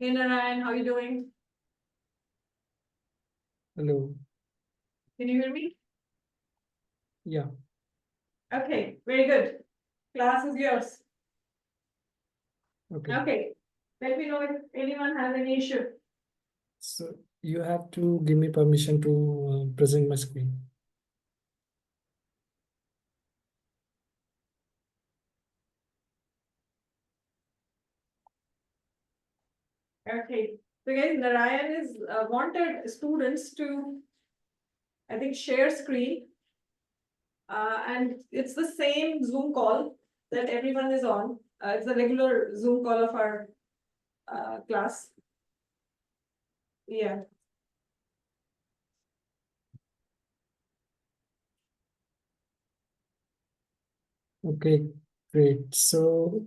Hey Narayan, how you doing? Hello. Can you hear me? Yeah. Okay, very good. Class is yours. Okay. Okay. Let me know if anyone has any issue. So you have to give me permission to present my screen. Okay. So guys, Narayan is wanted students to, I think, share screen. And it's the same Zoom call that everyone is on. It's a regular Zoom call of our class. Yeah. Okay, great. So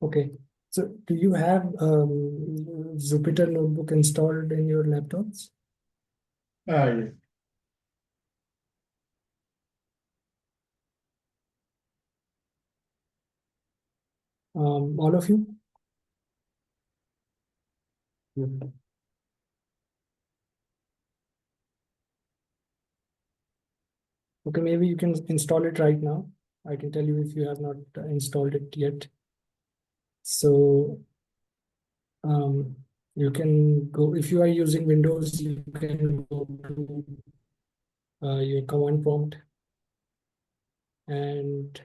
okay. So do you have Jupyter Notebook installed in your laptops? Yeah. All of you? Okay, maybe you can install it right now. I can tell you if you have not installed it yet. So you can go, if you are using Windows, you can go to your command prompt and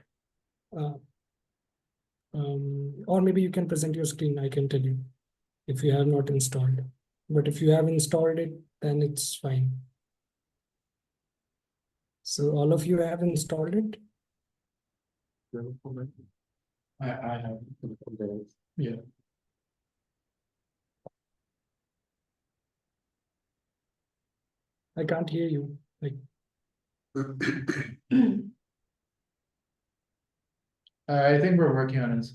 or maybe you can present your screen, I can tell you if you have not installed. But if you have installed it, then it's fine. So all of you have installed it? I have. Yeah. I can't hear you. Like, I think we're working on it.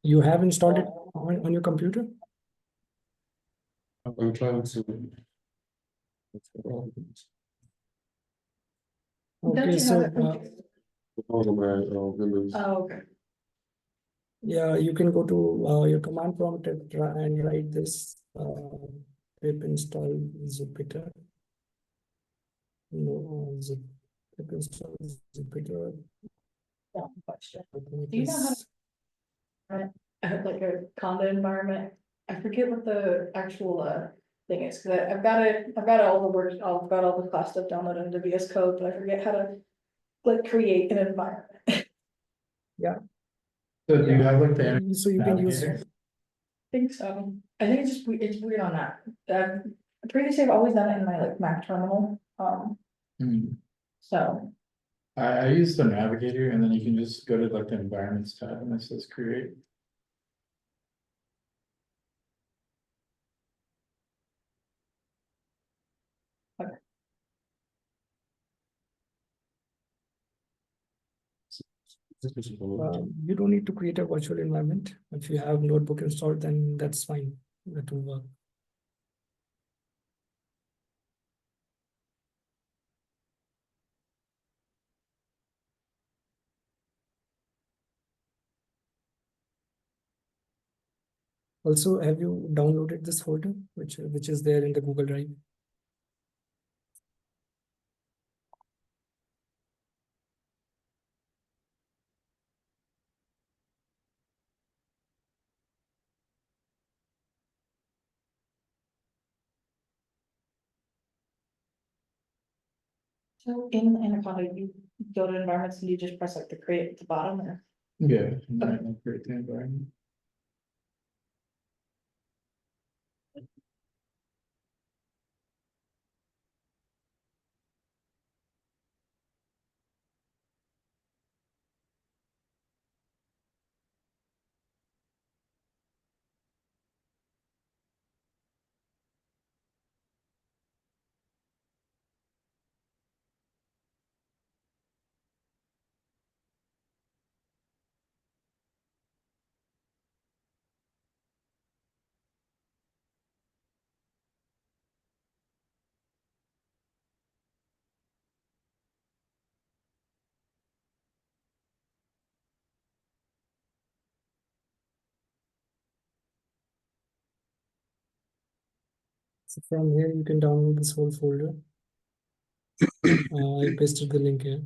you have installed it on your computer? I'm trying to. Okay, so Oh, okay. yeah, you can go to your command prompt and write this pip install Jupyter. No, pip install Jupyter. Yeah, question. I think Do you know how it's- like a Conda environment? I forget what the actual thing is, because I've got all the work, I've got all the class stuff downloaded into VS Code, but I forget how to like create an environment. So do you Yeah. have like the So you can use navigator? I think so. I think it's just, it's weird on that. Previously I've always done it in my like Mac terminal, Hmm. so. I use the navigator and then you can just go to like the environments tab and it says create. you don't need to create a virtual environment. If you have notebook installed, then that's fine. That will work. Also, have you downloaded this folder, which is there in the Google Drive? So in Anaconda, you go to environments and you just press like the create at the bottom or? Yeah, and then I'll create the environment. So from here, you can download this whole folder. I pasted the link here.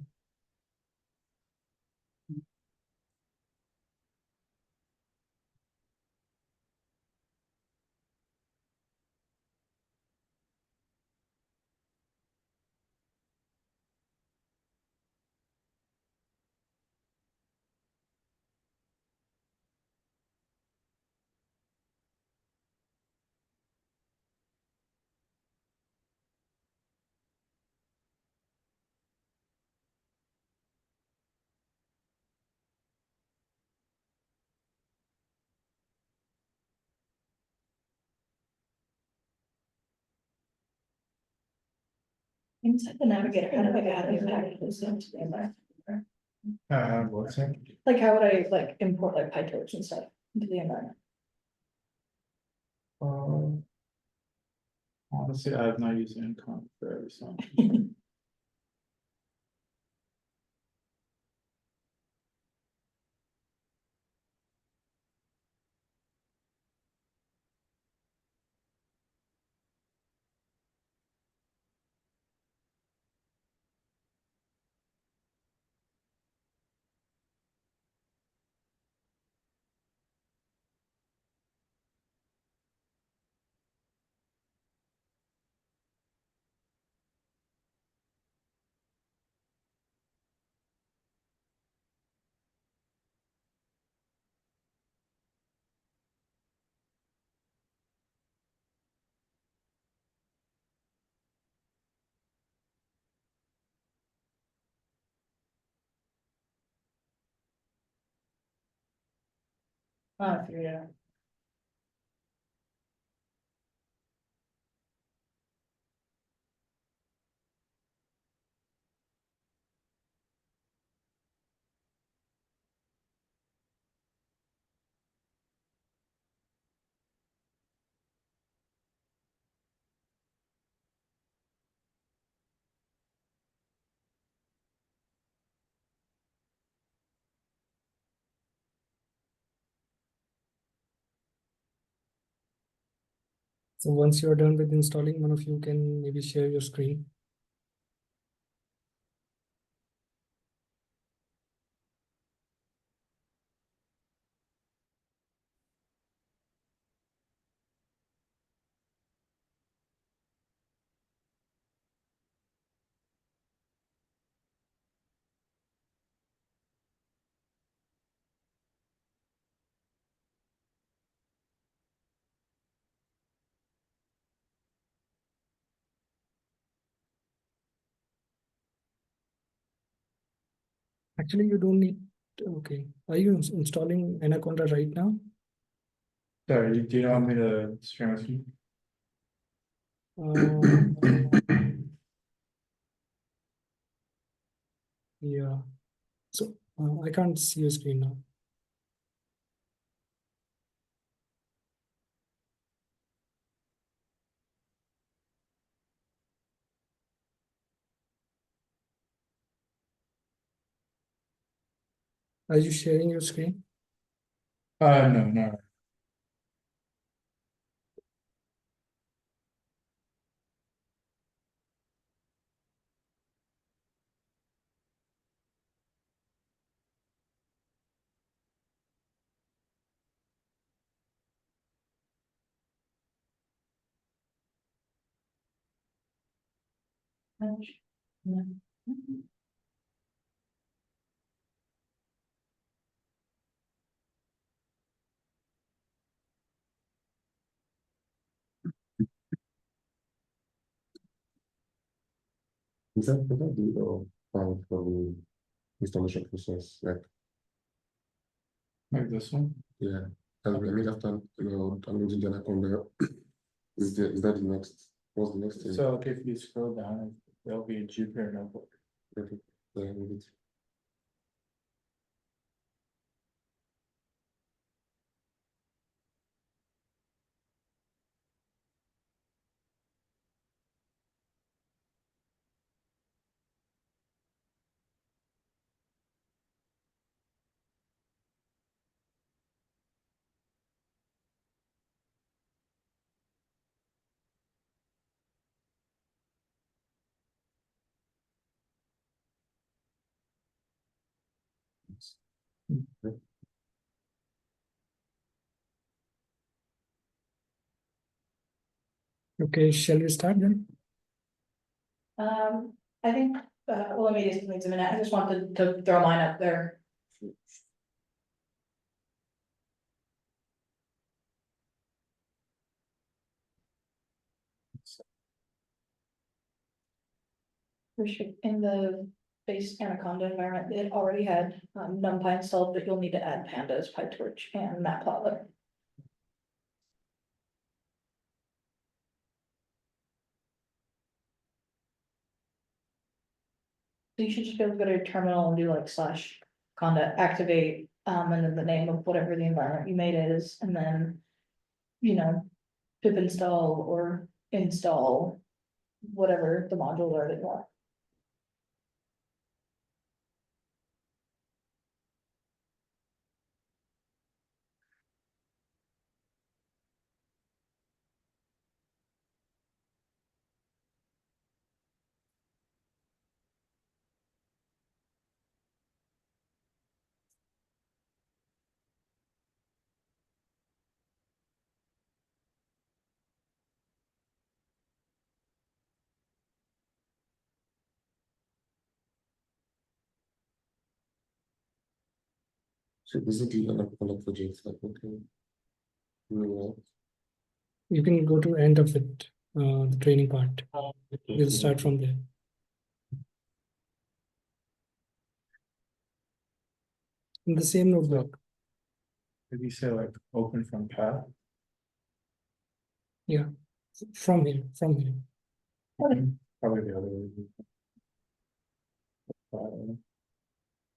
Inside the navigator, how do I add these packages into the environment? What's that? Like, how would I like import like PyTorch and stuff into the environment? Honestly, I have not used Encom forever, so. Oh, I figured it out. So once you're done with installing, one of you can maybe share your screen. Actually, you don't need, okay. Are you installing Anaconda right now? Sorry, do you want me to share my screen? Yeah. So I can't see your screen now. Are you sharing your screen? No, no. Is that the part for the installation process? Like this one? Yeah, as we made after downloading the Anaconda, is that the next? What's the next thing? So okay, if you scroll down, there'll be a Jupyter notebook. Okay, then I need it. Okay, shall we start then? I think, well, let me just wait a minute, I just wanted to throw mine up there. We should, in the base Anaconda environment, it already had NumPy installed, but you'll need to add pandas, PyTorch, and Matplotlib. So you should just be able to go to your terminal and do like slash conda activate, and then the name of whatever the environment you made is, and then. You know, pip install or install whatever the modules are that you want. So basically, Anaconda projects like, okay. Well, You can go to end of it, the training part. We'll start from there. In the same notebook. Did you say like open from path? Yeah, from here, from here. Probably the other way.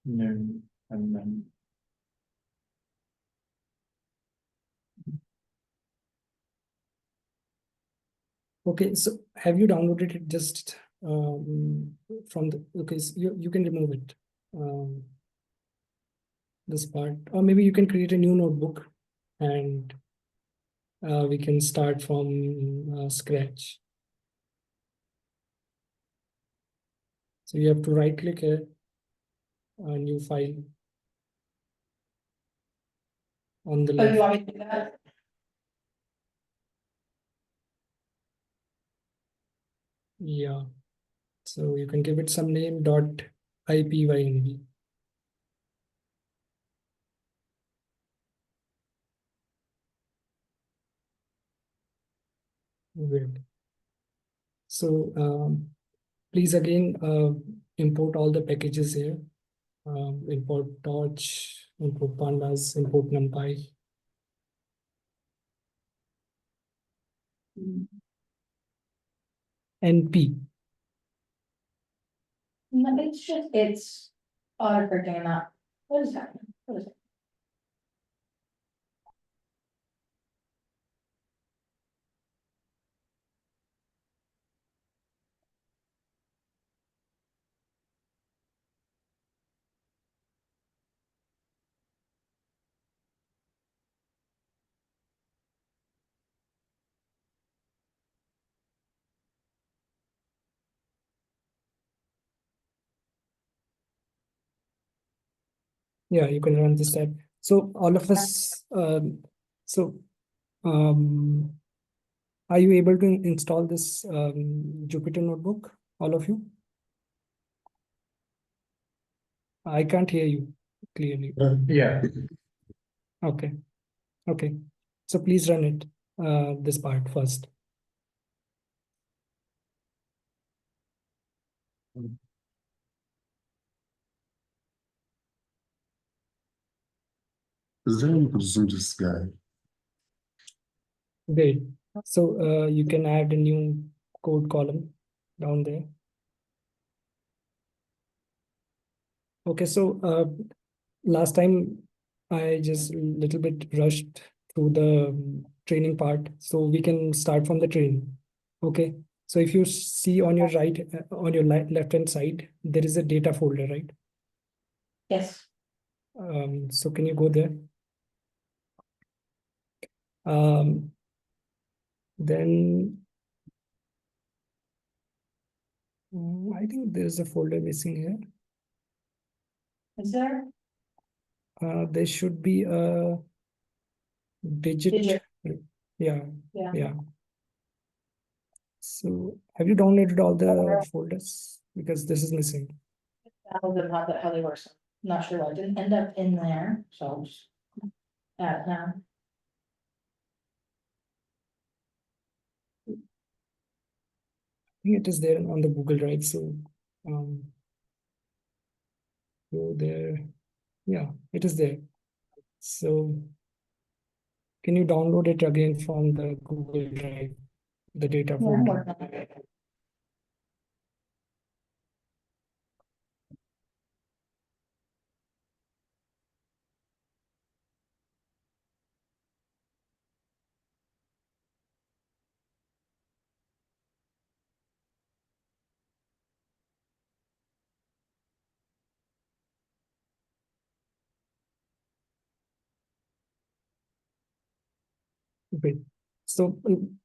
New, and then. Okay, so have you downloaded it just from the, okay, so you can remove it. This part, or maybe you can create a new notebook and we can start from scratch. So you have to right click here, a new file. On the Oh, you left, want me to do that? yeah. So you can give it some name .ipynb. Good. So please again import all the packages here. Import torch, import pandas, import numpy. NP. No, it's autocorrecting that. What is happening? What is it? Yeah, you can run this tab. So all of us, so are you able to install this Jupyter notebook, all of you? I can't hear you clearly. Yeah, Okay, okay. So please run it, this part first. is there any way to zoom this guy? Great. So you can add a new code column down there. Okay, so last time I just little bit rushed through the training part, so we can start from the training. Okay, so if you see on your right, on your left hand side, there is a data folder, right? Yes, So can you go there? Then I think there's a folder missing here. is there? There should be a digit. Digit. Yeah, Yeah. yeah. So have you downloaded all the folders? Because this is missing. How they work. So I'm not sure why it didn't end up in there, so I'll just add it now. I think it is there on the Google Drive, so go there. Yeah, it is there. So can you download it again from the Google Drive, the data Yeah, I'm folder? working on it. Great. So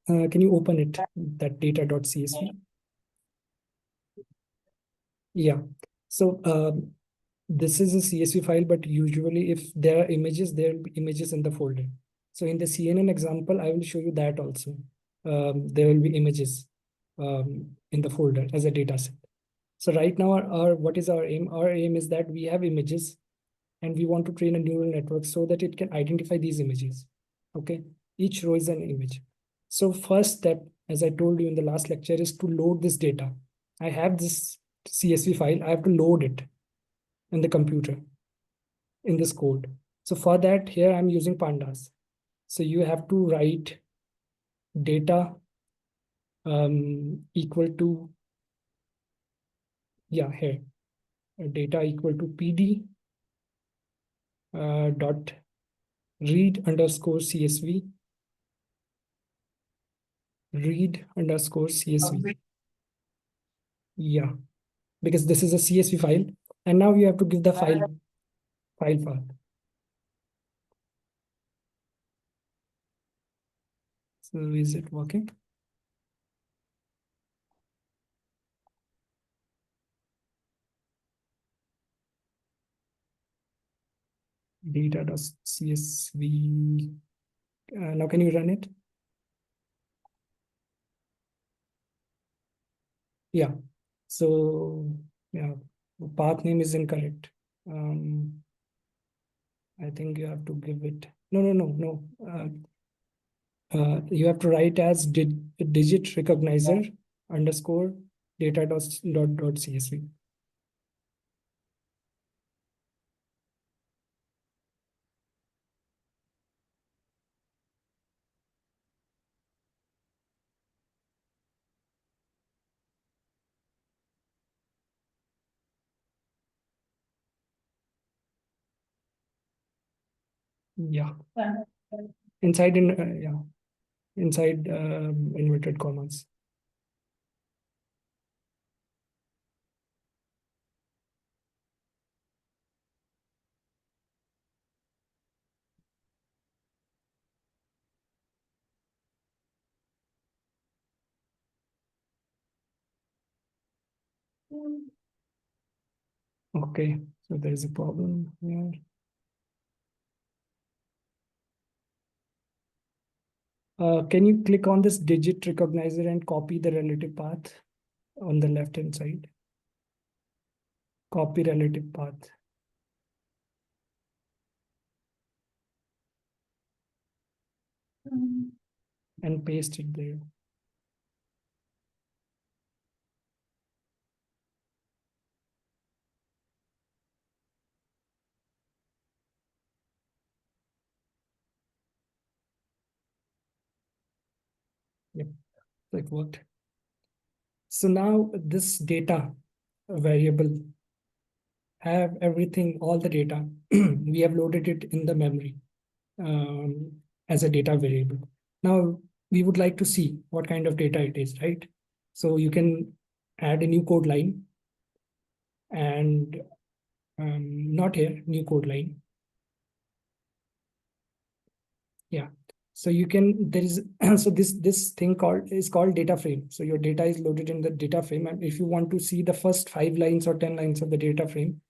can you open it, that data.csv? Yeah. So this is a CSV file, but usually if there are images, there will be images in the folder. So in the CNN example, I will show you that also. There will be images in the folder as a data set. So right now, what is our aim? Our aim is that we have images and we want to train a neural network so that it can identify these images. Okay, each row is an image. So first step, as I told you in the last lecture, is to load this data. I have this CSV file, I have to load it in the computer in this code. So for that, here I'm using pandas. So you have to write data equal to, yeah, here, data equal to PD dot read underscore CSV, read underscore CSV. Yeah, because this is a CSV file, and now you have to give the file path. So is it working? Data.csv. Now can you run it? Yeah. So yeah, path name is incorrect. I think you have to give it. No. You have to write as digit recognizer underscore data dot CSV. Yeah. Inside inside inverted commas. Okay, so there is a problem here. Can you click on this digit recognizer and copy the relative path on the left hand side? Copy relative path. And paste it there. Yep, that worked. So now this data variable have everything, all the data. We have loaded it in the memory as a data variable. Now we would like to see what kind of data it is, right? So you can add a new code line and not here, new code line. Yeah. So you can, there is, so this thing is called data frame. So your data is loaded in the data frame. And if you want to see the first 5 lines or 10 lines of the data frame,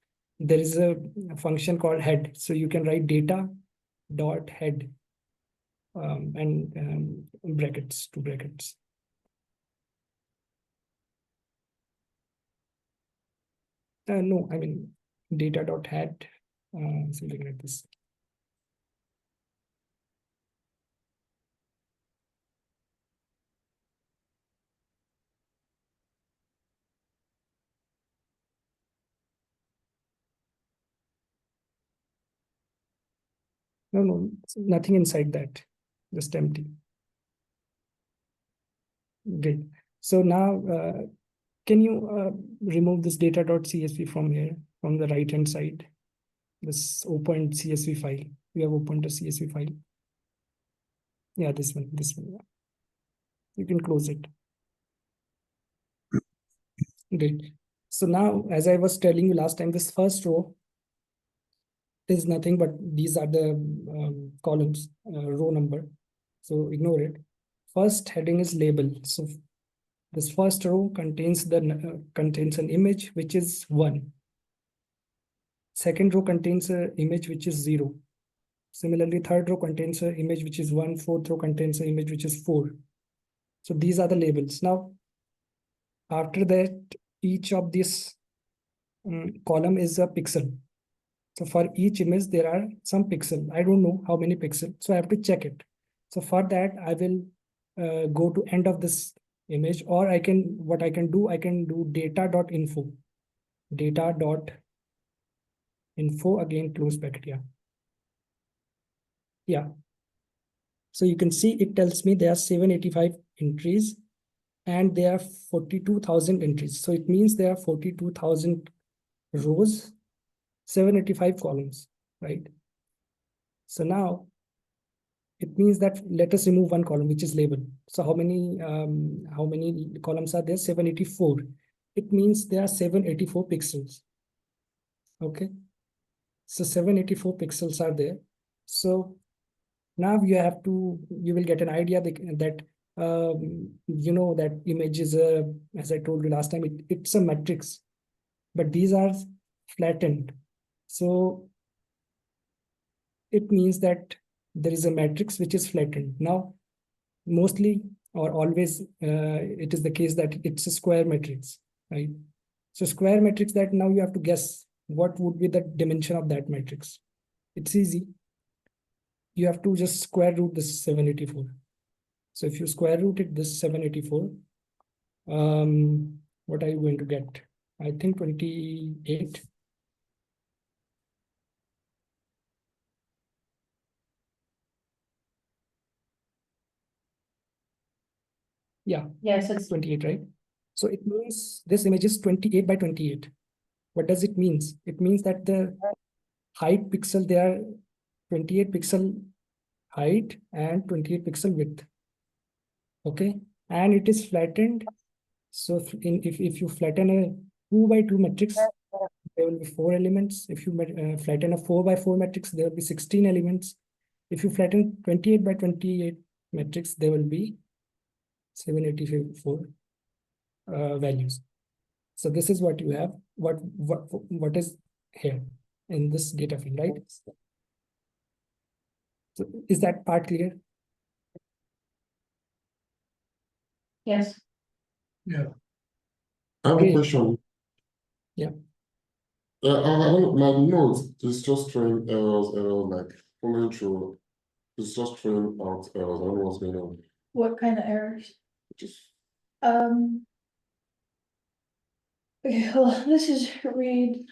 there is a function called head. So you can write data dot head and brackets, two brackets. No, I mean data dot head, something like this. No, nothing inside that, just empty. Great. So now, can you remove this data.csv from here, from the right hand side? This opened CSV file. We have opened a CSV file. Yeah, this one. Yeah. You can close it. Great. So now, as I was telling you last time, this first row is nothing but these are the columns, row number. So ignore it. First heading is label. So this first row contains contains an image which is 1. Second row contains an image which is 0. Similarly, third row contains an image which is 1. Fourth row contains an image which is 4. So these are the labels. Now, after that, each of this column is a pixel. So for each image, there are some pixel. I don't know how many pixels, so I have to check it. So for that, I will go to end of this image, or I can do data.info. Data.info, again close bracket. Yeah. So you can see it tells me there are 785 entries and there are 42,000 entries. So it means there are 42,000 rows, 785 columns, right? So now it means that let us remove one column, which is label. So how many columns are there? 784. It means there are 784 pixels. Okay. So 784 pixels are there. So now you will get an idea that that image is as I told you last time, it's a matrix, but these are flattened. So it means that there is a matrix which is flattened. Now, mostly or always, it is the case that it's a square matrix, right? So square matrix, that now you have to guess what would be the dimension of that matrix. It's easy. You have to just square root this 784. So if you square root it, this 784, what are you going to get? I think 28. Yeah. Yes, it's 28, right? So it means this image is 28 by 28. What does it means? It means that the height pixel, there are 28 pixel height and 28 pixel width. Okay, and it is flattened. So if you flatten a 2 by 2 matrix, there will be 4 elements. If you flatten a 4 by 4 matrix, there will be 16 elements. If you flatten 28 by 28 matrix, there will be 784 values. So this is what you have. What is here in this data field, right? So is that part clear? yes. Yeah. I have a Great. question. Yeah. I don't, my notes is just throwing errors, like following through. It's just throwing out errors. I don't know what's going on. What kind of errors? Just Okay, well, this is read,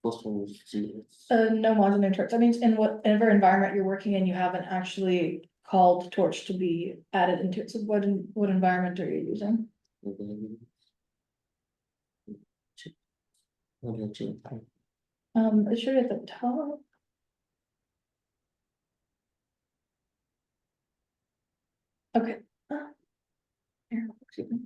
first one is see. no mods and interrupts. That means in whatever environment you're working in, you haven't actually called Torch to be added into it. So what environment are you using? How do I check? It should be at the top. Okay. Here, excuse me.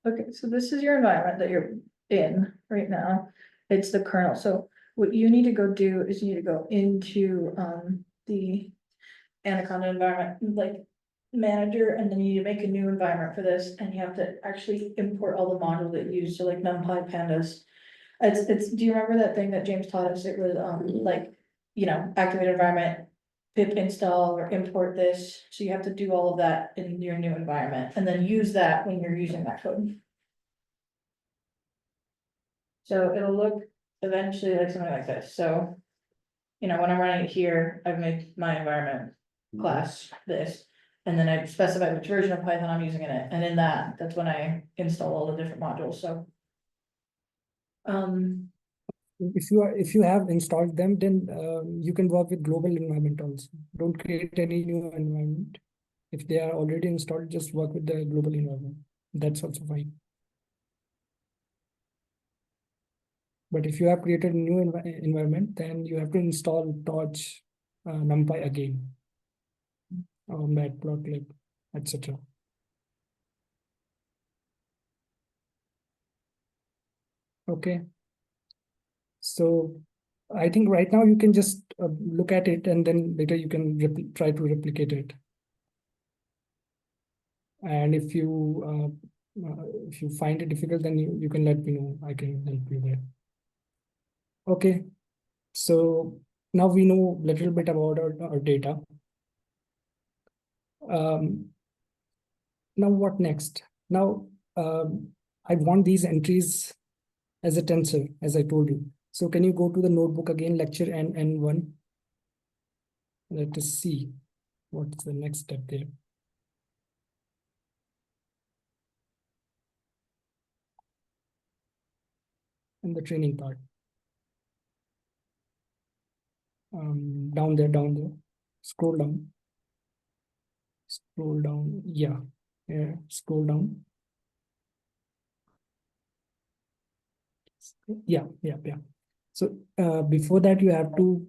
Okay, so this is your environment that you're in right now. It's the kernel. So what you need to go do is you need to go into the Anaconda environment, like manager, and then you make a new environment for this, and you have to actually import all the modules that you use, so like NumPy, Pandas. Do you remember that thing that James taught us? It was, like, activate environment, pip install or import this, so you have to do all of that in your new environment, and then use that when you're using that code. So it'll look eventually like something like this, so. When I'm running it here, I've made my environment class this, and then I specify which version of Python I'm using in it, and in that's when I install all the different modules, so. If you have installed them, then you can work with global environment also. Don't create any new environment. If they are already installed, just work with the global environment. That's also fine. But if you have created a new environment, then you have to install Torch, NumPy again, or Matplotlib, etc. Okay. So I think right now you can just look at it, and then later you can try to replicate it. And if you find it difficult, then you can let me know. I can help you there. Okay. So now we know a little bit about our data. Now what next? Now I want these entries as a tensor, as I told you. So can you go to the notebook again, lecture N1? Let us see what's the next step there. And the training part. Down there, scroll down. Scroll down, yeah, scroll down. Yeah. So before that, you have to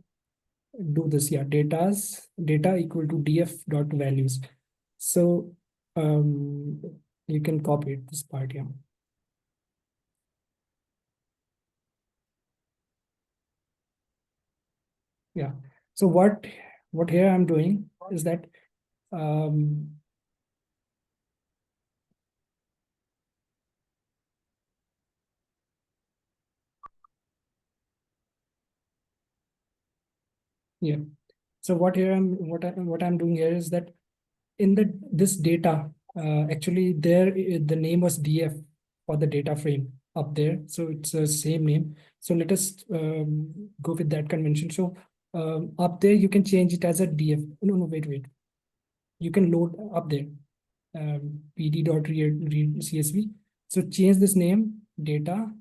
do this. Yeah, data equal to df dot values. So you can copy it, this part. Yeah. So what here I'm doing is that yeah. So what I'm doing here is that in this data, actually the name was df for the data frame up there. So it's the same name. So let us go with that convention. So up there you can change it as a df. No, wait. You can load up there pd.read csv. So change this name data.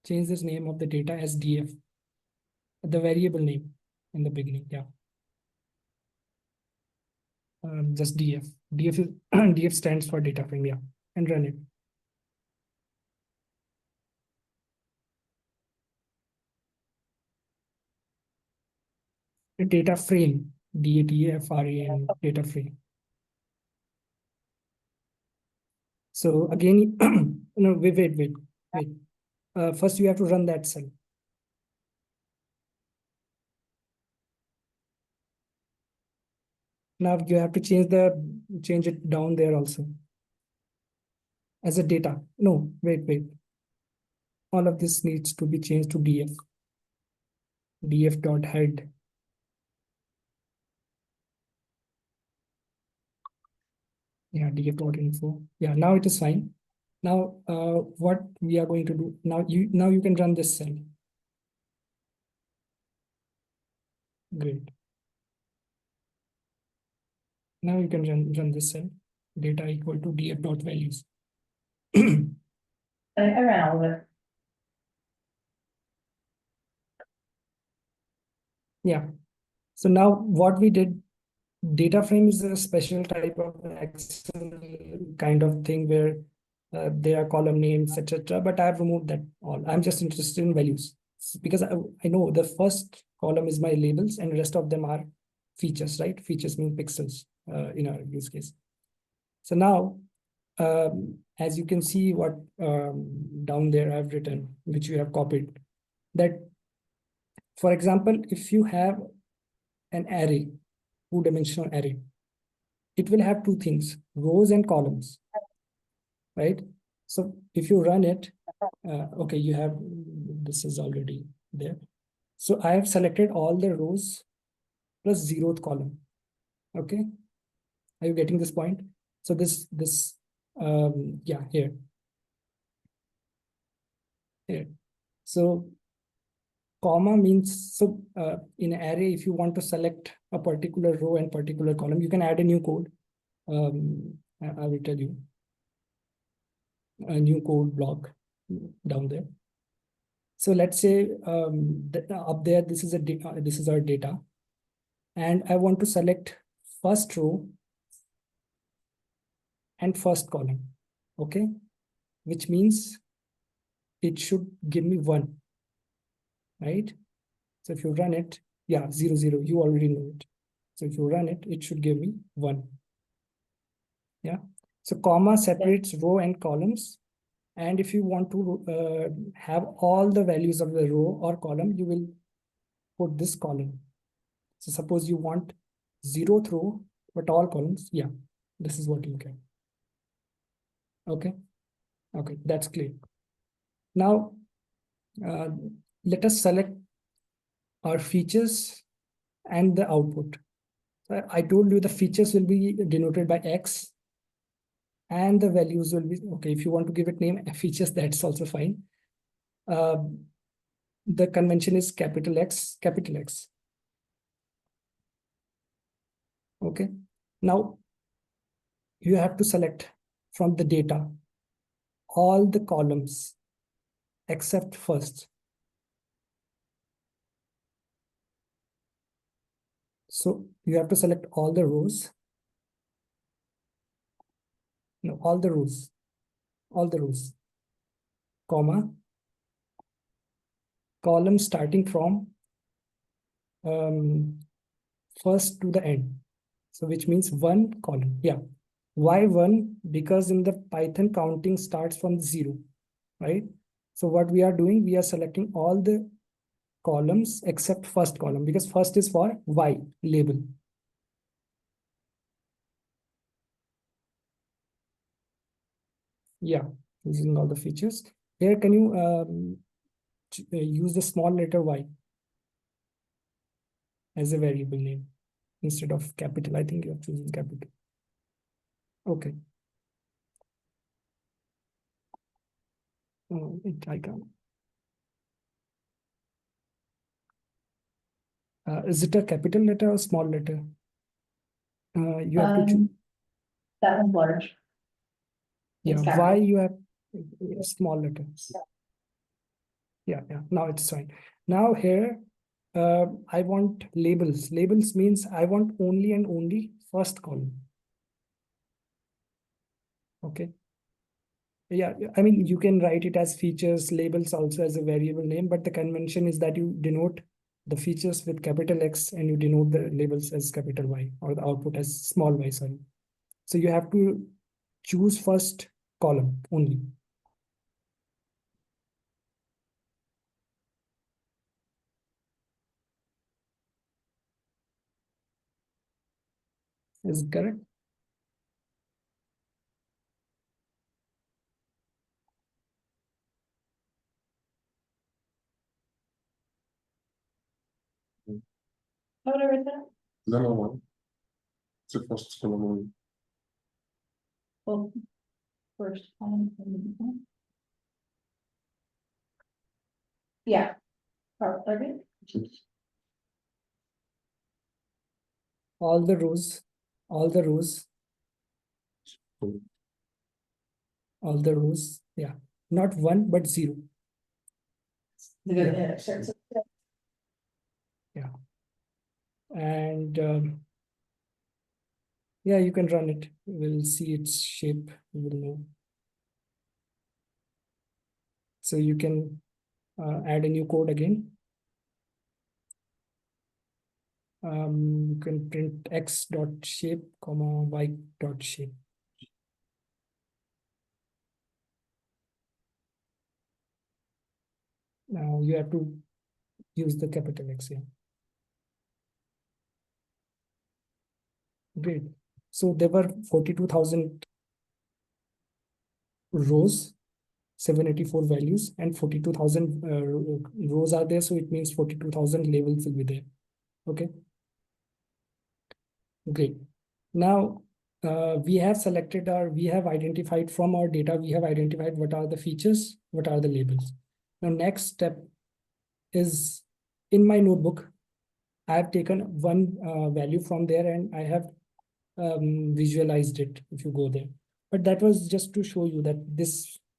Change this name of the data as df. The variable name in the beginning. Yeah. Just df. Df stands for data frame. Yeah, and run it. Data frame, DATAFRAME, data frame. So again, no, wait. First you have to run that cell. Now you have to change it down there also as a data. No, wait. All of this needs to be changed to df. df.head. Yeah, df.info. Yeah, now it is fine. Now what we are going to do now, you can run this cell. Great. Now you can run this cell. Data equal to df.values. I ran all of it. Yeah. So now what we did, data frame is a special type of Excel kind of thing where there are column names, etc. But I've removed that all. I'm just interested in values because I know the first column is my labels and the rest of them are features, right? Features mean pixels in our use case. So now, as you can see what down there I've written, which you have copied, that, for example, if you have an array, two-dimensional array, it will have two things, rows and columns, right? So if you run it, okay, you have, this is already there. So I have selected all the rows plus 0th column. Okay, are you getting this point? So this yeah, here. So comma means, so in array, if you want to select a particular row and particular column, you can add a new code. I will tell you a new code block down there. So let's say up there, this is this is our data, and I want to select first row and first column. Okay, which means it should give me 1, right? So if you run it, yeah, 0, 0, you already know it. So if you run it, it should give me 1. Yeah. So comma separates row and columns. And if you want to have all the values of the row or column, you will put this column. So suppose you want 0th row, but all columns, yeah, this is what you get. Okay. Okay, that's clear. Now, let us select our features and the output. I told you the features will be denoted by X and the values will be, okay, if you want to give it name features, that's also fine. The convention is capital X, capital X. Okay, now you have to select from the data all the columns except first. So you have to select all the rows. No, all the rows, comma, column starting from first to the end. So which means 1 column. Yeah. Why 1? Because in the Python counting starts from 0, right? So what we are doing, we are selecting all the columns except first column, because first is for Y label. Yeah, using all the features. Here, can you use the small letter Y as a variable name instead of capital? I think you are choosing capital. Okay. I can't. Is it a capital letter or small letter? You have to choose. That one's large. Yeah, It's why capital. you have small letters? Yeah, now it's fine. Now here, I want labels. Labels means I want only and only first column. Okay. Yeah, I mean, you can write it as features, labels also as a variable name, but the convention is that you denote the features with capital X and you denote the labels as capital Y, or the output as small y, sorry. So you have to choose first column only. Is it correct? How would I write that? Then I want. It's the first column. Well, first column. Yeah. Okay. All the rows, yeah, not 1 but 0. The Yeah. And yeah, you can run it. We'll see its shape. You will know. So you can add a new code again. You can print x dot shape comma y dot shape. Now you have to use the capital X here. Great. So there were 42,000 rows, 784 values, and 42,000 rows are there. So it means 42,000 labels will be there. Okay. Great. Now, we have selected we have identified from our data, we have identified what are the features, what are the labels. Now, next step is in my notebook, I have taken one value from there and I have visualized it if you go there. But that was just to show you that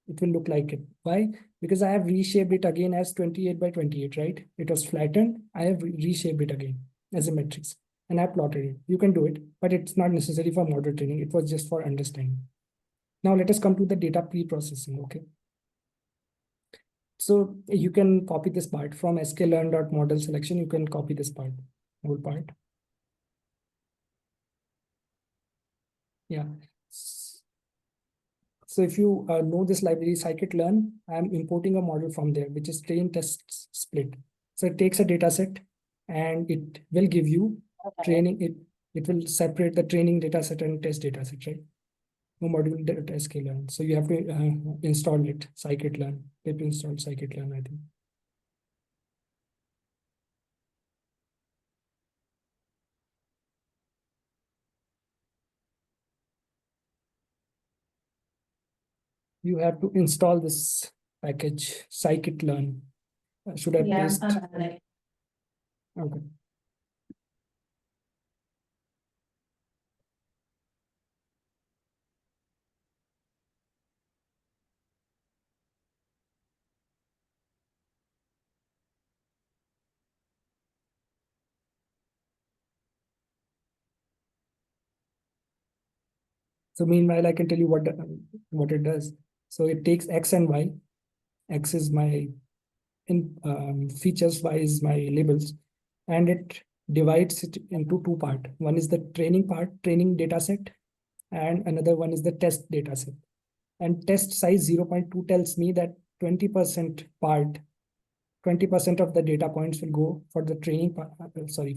it will look like it. Why? Because I have reshaped it again as 28 by 28, right? It was flattened. I have reshaped it again as a matrix and I plotted it. You can do it, but it's not necessary for model training. It was just for understanding. Now let us come to the data pre-processing, okay? So you can copy this part from sklearn.model selection. You can copy this part, whole part. Yeah. So if you know this library scikit-learn, I'm importing a model from there, which is train test split. So it takes a data set and it will give you training. It will separate the training data set and test data set, right? No module data sklearn. So you have to install it, scikit-learn. Pip install scikit-learn, I think. You have to install this package, scikit-learn. Should I Yeah, paste? I'm on it. Okay. So meanwhile, I can tell you what it does. So it takes X and Y. X is my features, Y is my labels, and it divides it into two parts. One is the training part, training data set, and another one is the test data set. And test size 0.2 tells me that 20% part, 20% of the data points will go for the training part,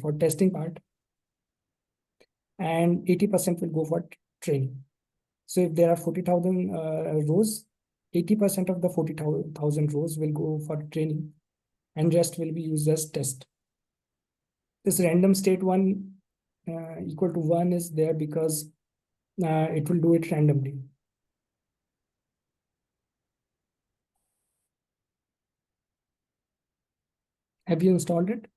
for testing part, and 80% will go for training. So if there are 40,000 rows, 80% of the 40,000 rows will go for training and rest will be used as test. This random state one equal to 1 is there because it will do it randomly. Have you installed it?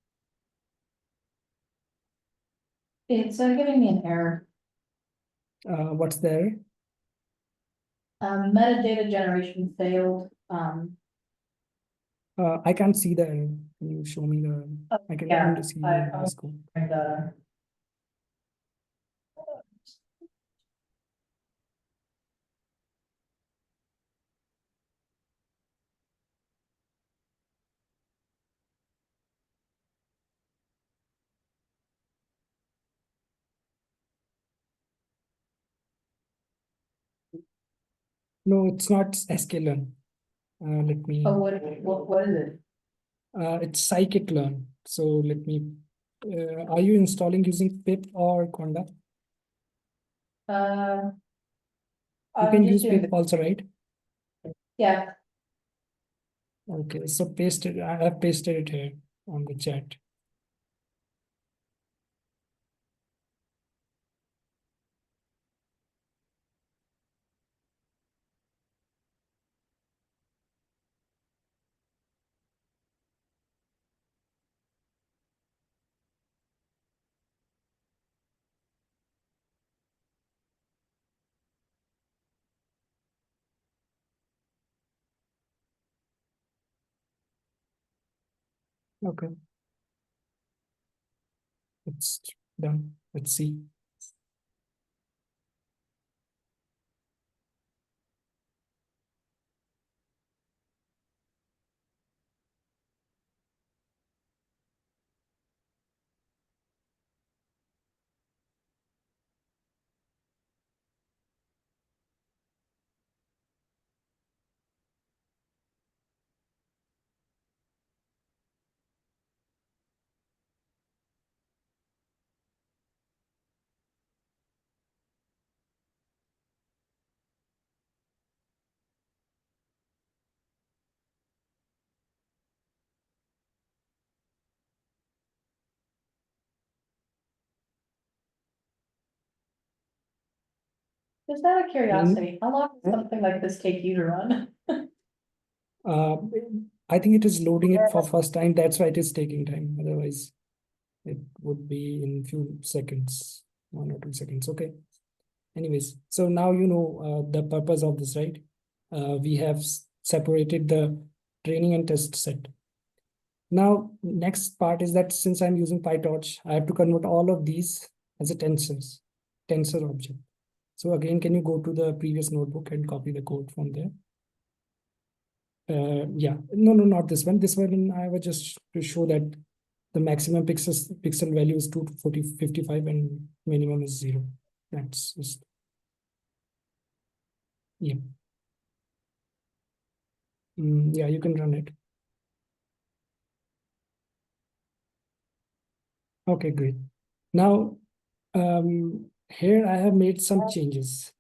It's giving me an error. What's there? Metadata generation failed. I can't see the error. Can you show me the? I can Yeah, only see the scope. and, No, it's not sklearn. Let me. oh, what is it? It's scikit-learn. So let me. Are you installing using pip or conda? You I'm can just use doing pip the, also, right? yeah, Okay, so paste it. I have pasted it here on the chat. Okay, it's done. Let's see. Just out of curiosity, how long does Hmm? something like this take you to run? Uh, I think it is loading it for first time. That's why it is taking time. Otherwise, it would be in few seconds, 1 or 2 seconds. Okay. Anyways, so now you know the purpose of this, right? We have separated the training and test set. Now, next part is that since I'm using PyTorch, I have to convert all of these as a tensor object. So again, can you go to the previous notebook and copy the code from there? Yeah, no, not this one. This one I was just to show that the maximum pixel value is 240-55 and minimum is 0. That's just, yeah. Yeah, you can run it. Okay, great. Now, here I have made some changes.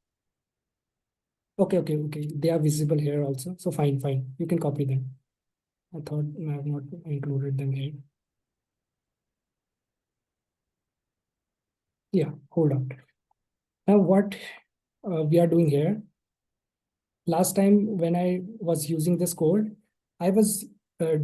Okay. They are visible here also. So fine. You can copy them. I thought I have not included them here. Yeah, hold on. Now what we are doing here. Last time when I was using this code, I was I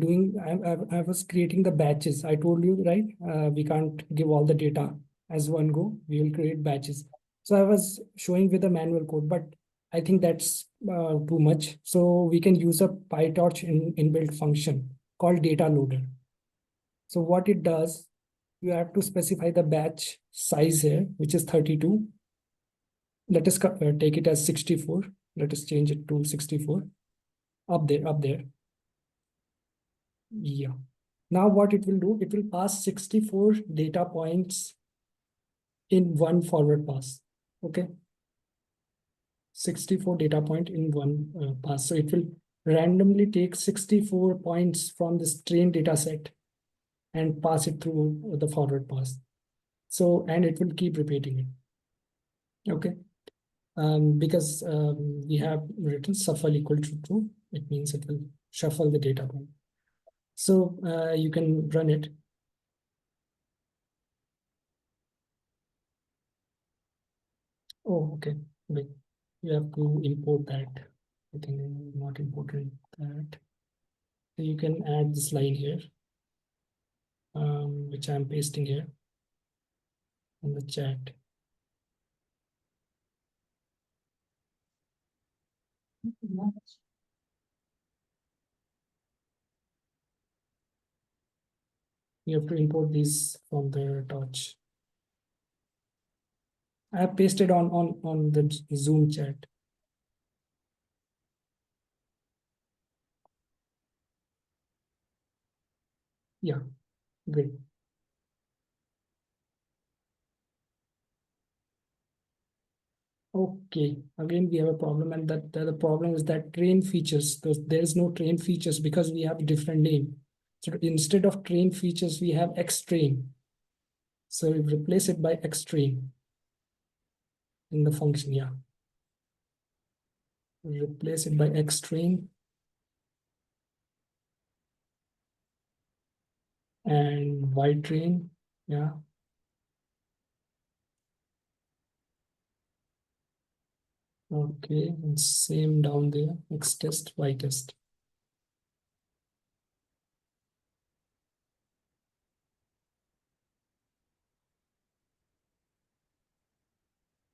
was creating the batches. I told you, right? We can't give all the data as one go. We will create batches. So I was showing with the manual code, but I think that's too much. So we can use a PyTorch inbuilt function called data loader. So what it does, you have to specify the batch size here, which is 32. Let us take it as 64. Let us change it to 64. Up there. Yeah. Now what it will do, it will pass 64 data points in one forward pass. Okay. 64 data point in one pass. So it will randomly take 64 points from this train data set and pass it through the forward pass. So, and it will keep repeating it. Okay. Because we have written shuffle equal to true, it means it will shuffle the data point. So you can run it. Oh, okay. Wait, you have to import that. I think not imported that. So you can add this line here, which I'm pasting here in the chat. You have to import these from the torch. I have pasted on the Zoom chat. Yeah, great. Okay, again we have a problem, and that the problem is that train features. There is no train features because we have a different name. So instead of train features, we have X train. So we replace it by X train in the function. Yeah, replace it by X train and Y train. Yeah. Okay, and same down there. X test, Y test.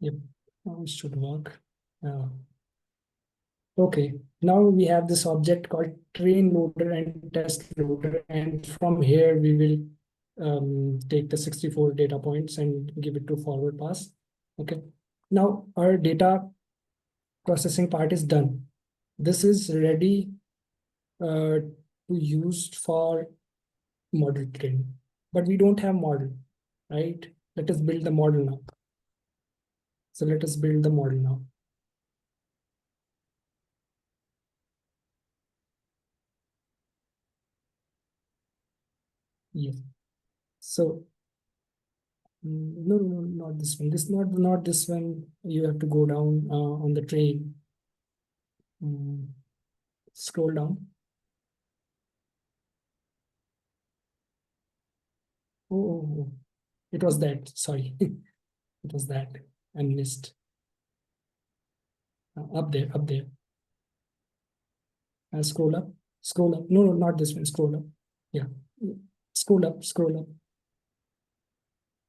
Yep, now it should work. Okay, now we have this object called train loader and test loader, and from here we will take the 64 data points and give it to forward pass. Okay, now our data processing part is done. This is ready to use for model training, but we don't have model, right? Let us build the model now. So let us build the model now. Yes. So no, not this one. Not this one. You have to go down on the train. Scroll down. Oh, it was that. Sorry, it was that. I missed. Up there, up there. Scroll up, scroll up. No, no, not this one. Scroll up. Yeah. Scroll up, scroll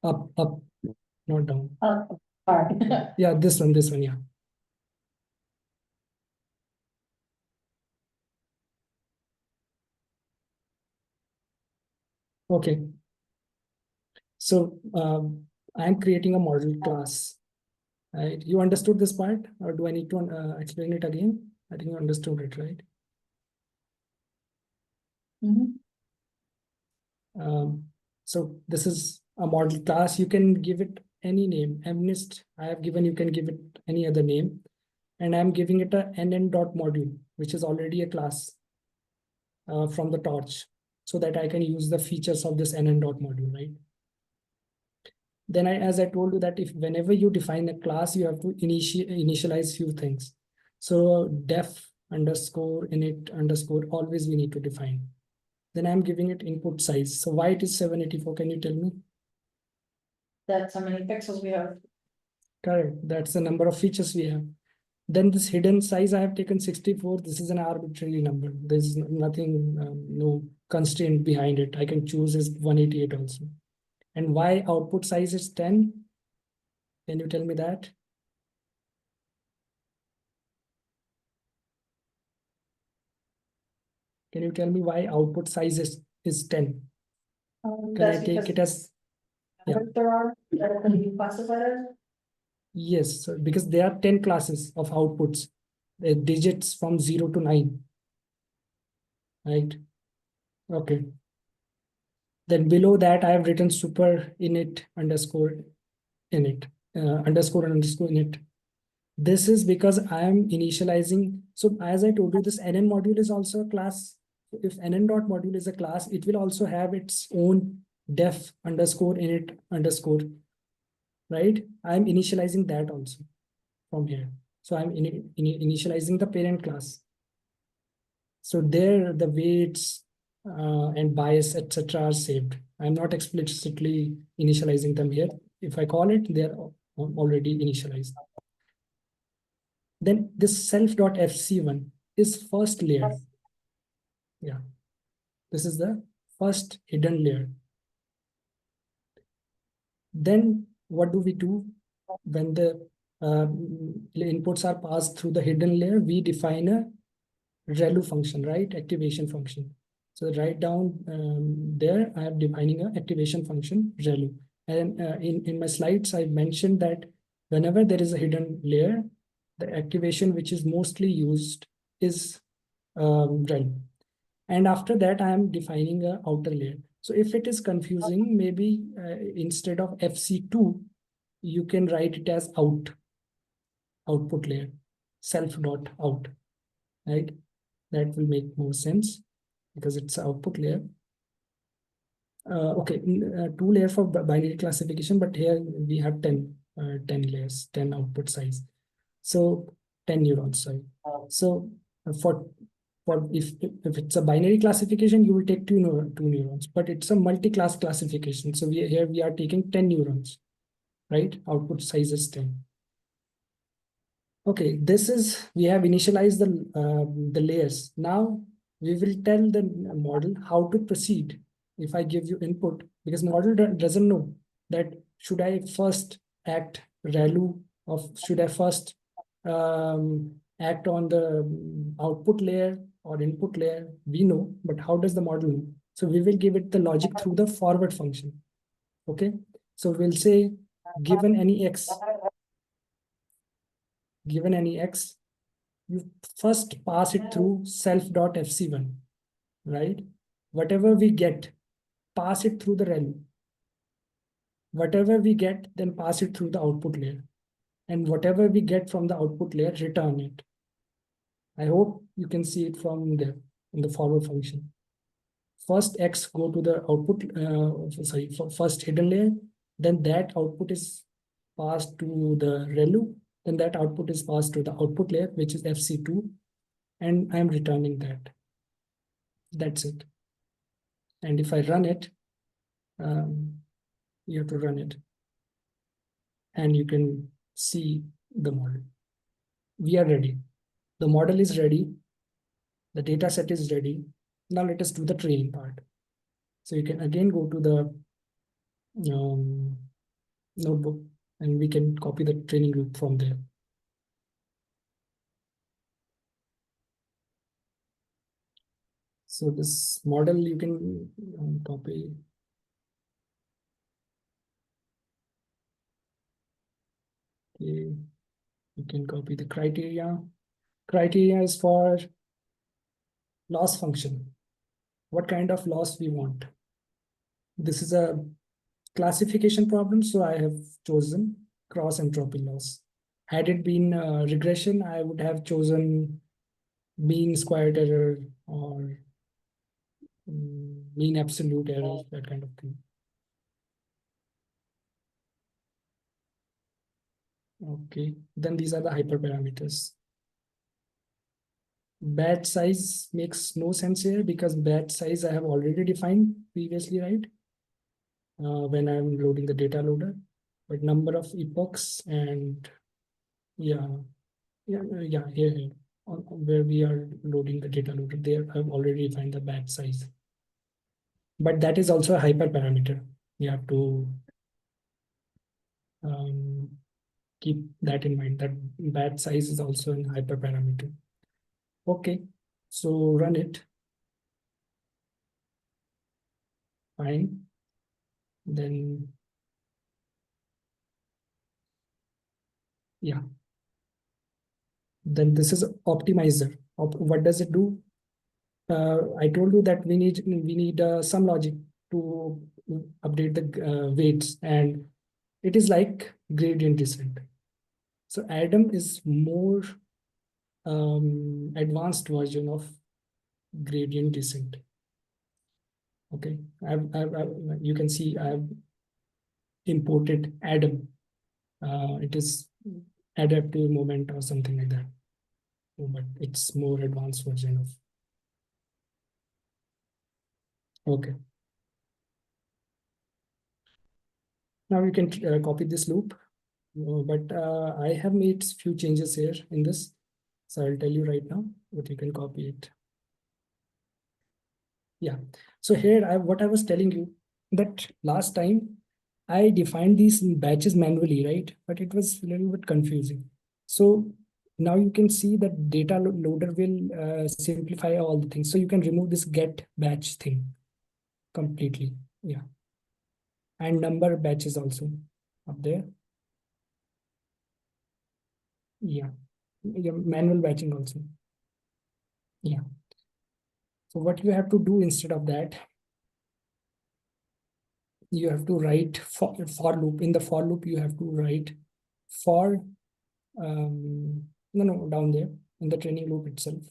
up. Up, not down. Alright. Yeah, this one, yeah. Okay. So I'm creating a model class. Right? You understood this part, or do I need to explain it again? I think you understood it, right? Mhm. So this is a model class. You can give it any name. MNIST, I have given, you can give it any other name. And I'm giving it a nn.module, which is already a class from the torch, so that I can use the features of this nn.module, right? Then as I told you that if whenever you define a class, you have to initialize few things. So def underscore init underscore, always we need to define. Then I'm giving it input size. So why it is 784? Can you tell me? That's how many pixels we have. Correct. That's the number of features we have. Then this hidden size, I have taken 64. This is an arbitrary number. There's nothing, no constraint behind it. I can choose is 188 also. And why output size is 10? Can you tell me that? Can you tell me why output size is 10? Can I That's take because it as, yeah. there are, that can be classified as. Yes, so because there are 10 classes of outputs, the digits from 0 to 9, right? Okay. Then below that, I have written super init underscore init, underscore init. This is because I am initializing. So as I told you, this NN module is also a class. If NN dot module is a class, it will also have its own def underscore init underscore, right? I'm initializing that also from here. So I'm initializing the parent class. So there the weights and bias, etc. are saved. I'm not explicitly initializing them here. If I call it, they're already initialized. Then this self.fc1 is first layer. Yeah, this is the first hidden layer. Then what do we do when the inputs are passed through the hidden layer? We define a ReLU function, right? Activation function. So write down there, I am defining an activation function ReLU. And in my slides, I mentioned that whenever there is a hidden layer, the activation which is mostly used is ReLU. And after that, I am defining a outer layer. So if it is confusing, maybe instead of FC2, you can write it as output layer, self.out, right? That will make more sense because it's output layer. Okay, 2 layer for binary classification, but here we have 10 layers, 10 output size. So 10 neurons, sorry. So for if it's a binary classification, you will take two neurons, but it's a multi-class classification. So here we are taking 10 neurons, right? Output size is 10. Okay, this is, we have initialized the layers. Now we will tell the model how to proceed. If I give you input, because model doesn't know that should I first act ReLU of, should I first act on the output layer or input layer, we know, but how does the model know? So we will give it the logic through the forward function. Okay, so we'll say given any x, you first pass it through self.fc1, right? Whatever we get, pass it through the ReLU. Whatever we get, then pass it through the output layer. And whatever we get from the output layer, return it. I hope you can see it from there in the forward function. First X go to the output, first hidden layer, then that output is passed to the ReLU, then that output is passed to the output layer, which is FC2, and I'm returning that. That's it. And if I run it, you have to run it, and you can see the model. we are ready. The model is ready. The data set is ready. Now let us do the training part. So you can again go to the notebook and we can copy the training group from there. So this model you can copy. Okay. You can copy the criteria. Criteria is for loss function. What kind of loss we want? This is a classification problem, so I have chosen cross entropy loss. Had it been regression, I would have chosen mean squared error or mean absolute error, that kind of thing. Okay, then these are the hyperparameters. Batch size makes no sense here because batch size I have already defined previously, right? When I'm loading the data loader, but number of epochs and yeah, here where we are loading the data loader, there I've already defined the batch size. But that is also a hyperparameter. You have to keep that in mind, that batch size is also a hyperparameter. Okay, so run it. Fine. Then yeah. Then this is optimizer. What does it do? I told you that we need some logic to update the weights, and it is like gradient descent. So Adam is more advanced version of gradient descent. Okay, you can see I've imported Adam. It is adaptive moment or something like that, but it's more advanced version of. Okay. Now you can copy this loop, but I have made few changes here in this. So I'll tell you right now, but you can copy it. Yeah. So here what I was telling you that last time I defined these batches manually, right? But it was a little bit confusing. So now you can see that data loader will simplify all the things. So you can remove this get batch thing completely. Yeah. And number batches also up there. Yeah. Manual batching also. Yeah. So what you have to do instead of that, you have to write for loop. In the for loop, you have to write for no, down there in the training loop itself.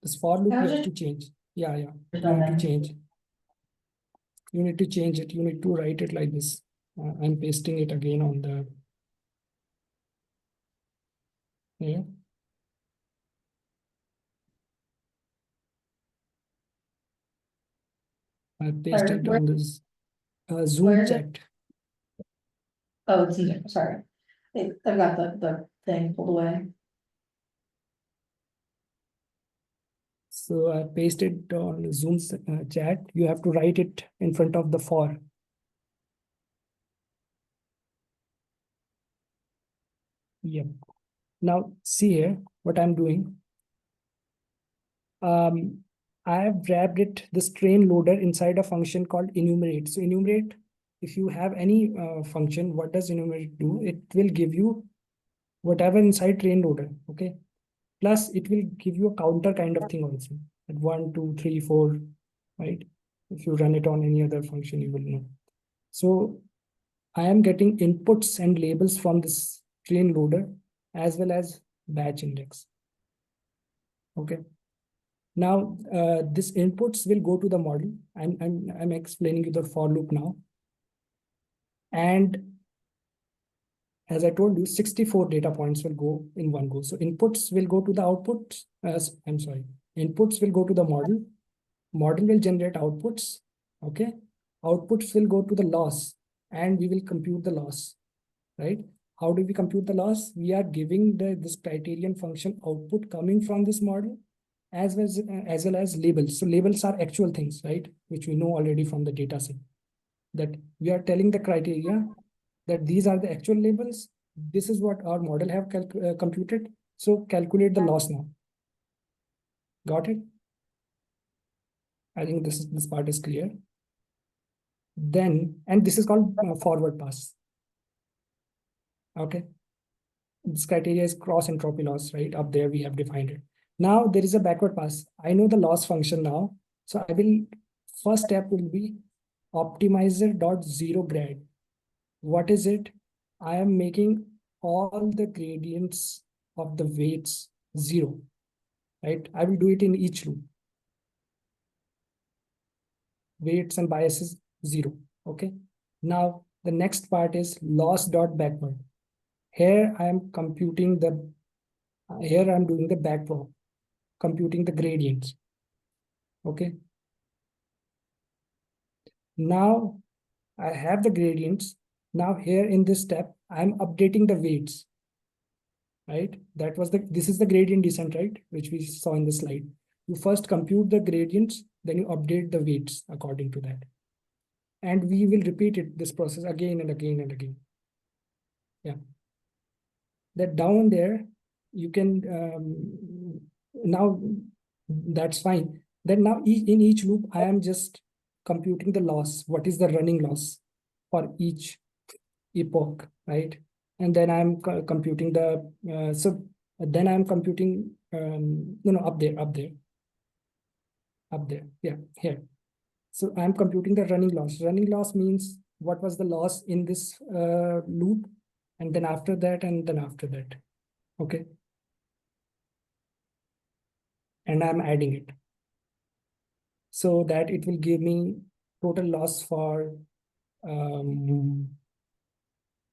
This for loop you have to change. Yeah. You need to change. You need to change it. You need to write it like this. I'm pasting it again on the here. I pasted on this Zoom chat. Oh, it's in there, sorry. I've got the thing pulled away. So I pasted on Zoom's chat. You have to write it in front of the for. Yep. Now see here what I'm doing. I have wrapped it, this train loader, inside a function called enumerate. So enumerate, if you have any function, what does enumerate do? It will give you whatever inside train loader. Okay. Plus it will give you a counter kind of thing also. At 1, 2, 3, 4, right? If you run it on any other function, you will know. So I am getting inputs and labels from this train loader as well as batch index. Okay. Now this inputs will go to the model. I'm explaining you the for loop now. And as I told you, 64 data points will go in one go. So inputs will go to the output. I'm sorry. Inputs will go to the model. Model will generate outputs. Okay. Outputs will go to the loss and we will compute the loss, right? how do we compute the loss? We are giving this criterion function output coming from this model as well as labels. So labels are actual things, right? Which we know already from the data set. That we are telling the criteria that these are the actual labels. This is what our model have computed. So calculate the loss now. Got it? I think this part is clear. Then, and this is called forward pass. Okay. This criteria is cross entropy loss, right? Up there we have defined it. Now there is a backward pass. I know the loss function now. So I will, first step will be optimizer.zeroGrad. What is it? I am making all the gradients of the weights 0, right? I will do it in each loop. Weights and biases 0, okay? Now the next part is loss.backward. Here I am computing here I'm doing the backward, computing the gradients, okay? Now I have the gradients. Now here in this step, I'm updating the weights, right? This is the gradient descent, right? Which we saw in the slide. You first compute the gradients, then you update the weights according to that. And we will repeat this process again and again and again. Yeah. That down there, you can, now that's fine. Then now in each loop, I am just computing the loss. What is the running loss for each epoch, right? And then I'm computing then I'm computing, up there, yeah, here. So I'm computing the running loss. Running loss means what was the loss in this loop, and then after that, and then after that, okay? And I'm adding it so that it will give me total loss for,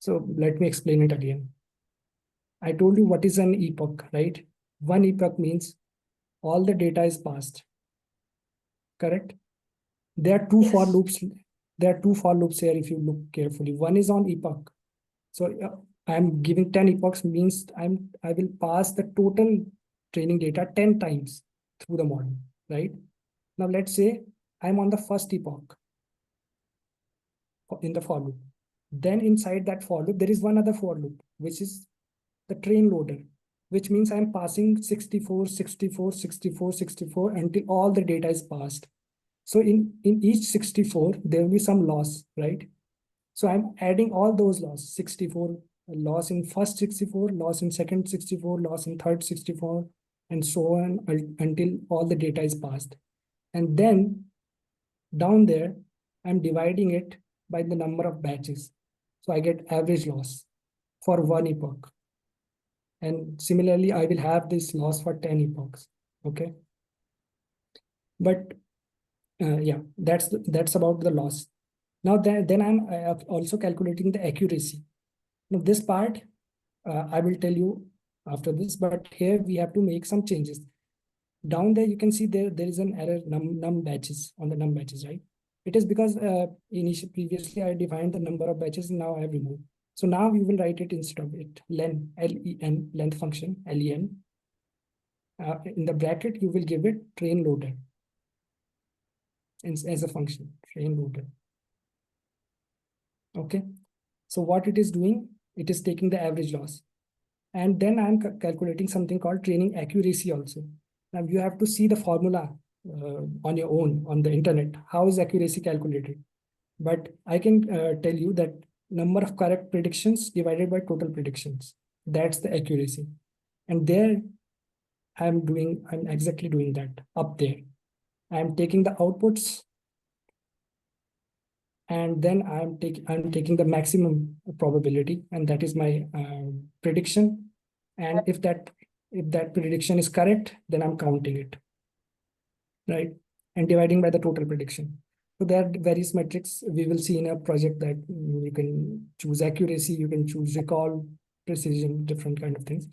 so let me explain it again. I told you what is an epoch, right? One epoch means all the data is passed, correct? There are two for loops. There are two for loops here if you look carefully. One is on epoch. So I'm giving 10 epochs means I will pass the total training data 10 times through the model, right? Now let's say I'm on the first epoch in the for loop. Then inside that for loop, there is one other for loop, which is the train loader, which means I'm passing 64, 64, 64, 64 until all the data is passed. So in each 64, there will be some loss, right? So I'm adding all those loss, 64, loss in first 64, loss in second 64, loss in third 64, and so on until all the data is passed. And then down there, I'm dividing it by the number of batches. So I get average loss for one epoch. And similarly, I will have this loss for 10 epochs, okay? But yeah, that's about the loss. Now then I'm also calculating the accuracy. Now this part I will tell you after this, but here we have to make some changes. Down there you can see there is an error num batches on the num batches, right? It is because previously I defined the number of batches, and now I have removed. So now we will write it instead of it len, L-E-N, length function, L-E-N. In the bracket you will give it train loader as a function, train loader. Okay, so what it is doing, it is taking the average loss. And then I'm calculating something called training accuracy also. Now you have to see the formula on your own on the internet. How is accuracy calculated? But I can tell you that number of correct predictions divided by total predictions. That's the accuracy. And there I'm exactly doing that up there. I'm taking the outputs, and then I'm taking the maximum probability, and that is my prediction. And if that prediction is correct, then I'm counting it, right? And dividing by the total prediction. So there are various metrics we will see in a project that you can choose accuracy, you can choose recall, precision, different kind of things.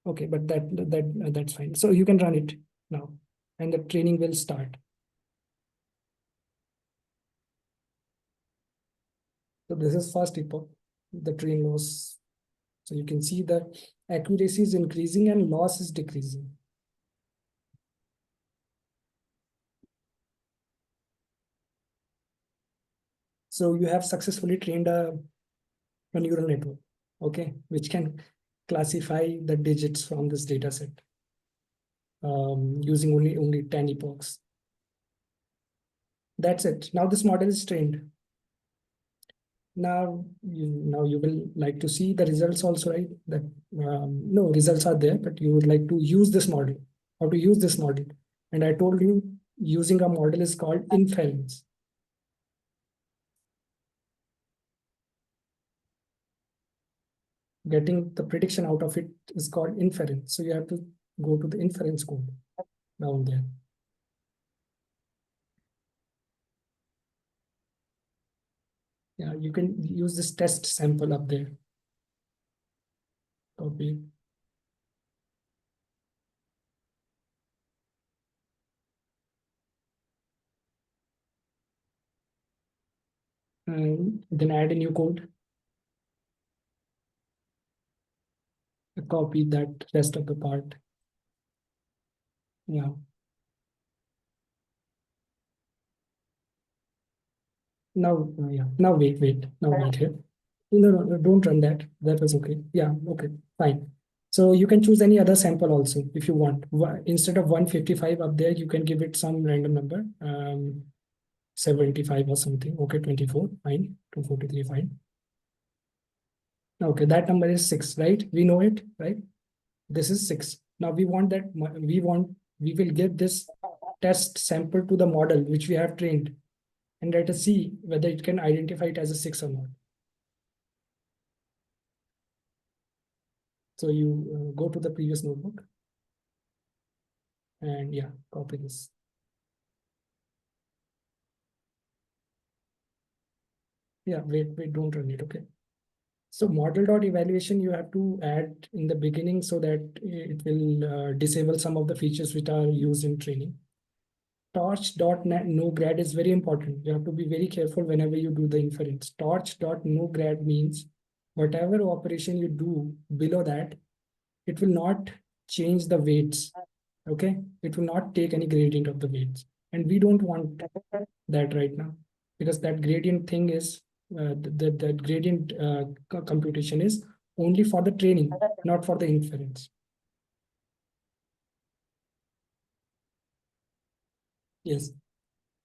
Okay, but that's fine. So you can run it now, and the training will start. So this is first epoch, the train loss So you can see the accuracy is increasing and loss is decreasing. So you have successfully trained a neural network, okay, which can classify the digits from this data set using only 10 epochs. That's it. Now this model is trained. Now you will like to see the results also, right? That no results are there, but you would like to use this model, how to use this model. And I told you using a model is called inference. Getting the prediction out of it is called inference. So you have to go to the inference code down there. Yeah, you can use this test sample up there. Copy. And then add a new code. Copy that rest of the part. Yeah. Now, yeah. Now wait. Now wait here. No, don't run that. That was okay. Yeah, okay, fine. So you can choose any other sample also if you want. Instead of 155 up there, you can give it some random number, 75 or something. Okay, 24, fine. 243, fine. Okay, that number is 6, right? We know it, right? This is 6. Now we want that, we will give this test sample to the model which we have trained, and let us see whether it can identify it as a 6 or not. So you go to the previous notebook and yeah, copy this. Yeah, wait, don't run it, okay. So model.evaluation you have to add in the beginning so that it will disable some of the features which are used in training. Torch.nograd is very important. You have to be very careful whenever you do the inference. Torch.nograd means whatever operation you do below that, it will not change the weights. Okay, it will not take any gradient of the weights, and we don't want that right now, because that gradient thing is that gradient computation is only for the training, not for the inference. Yes.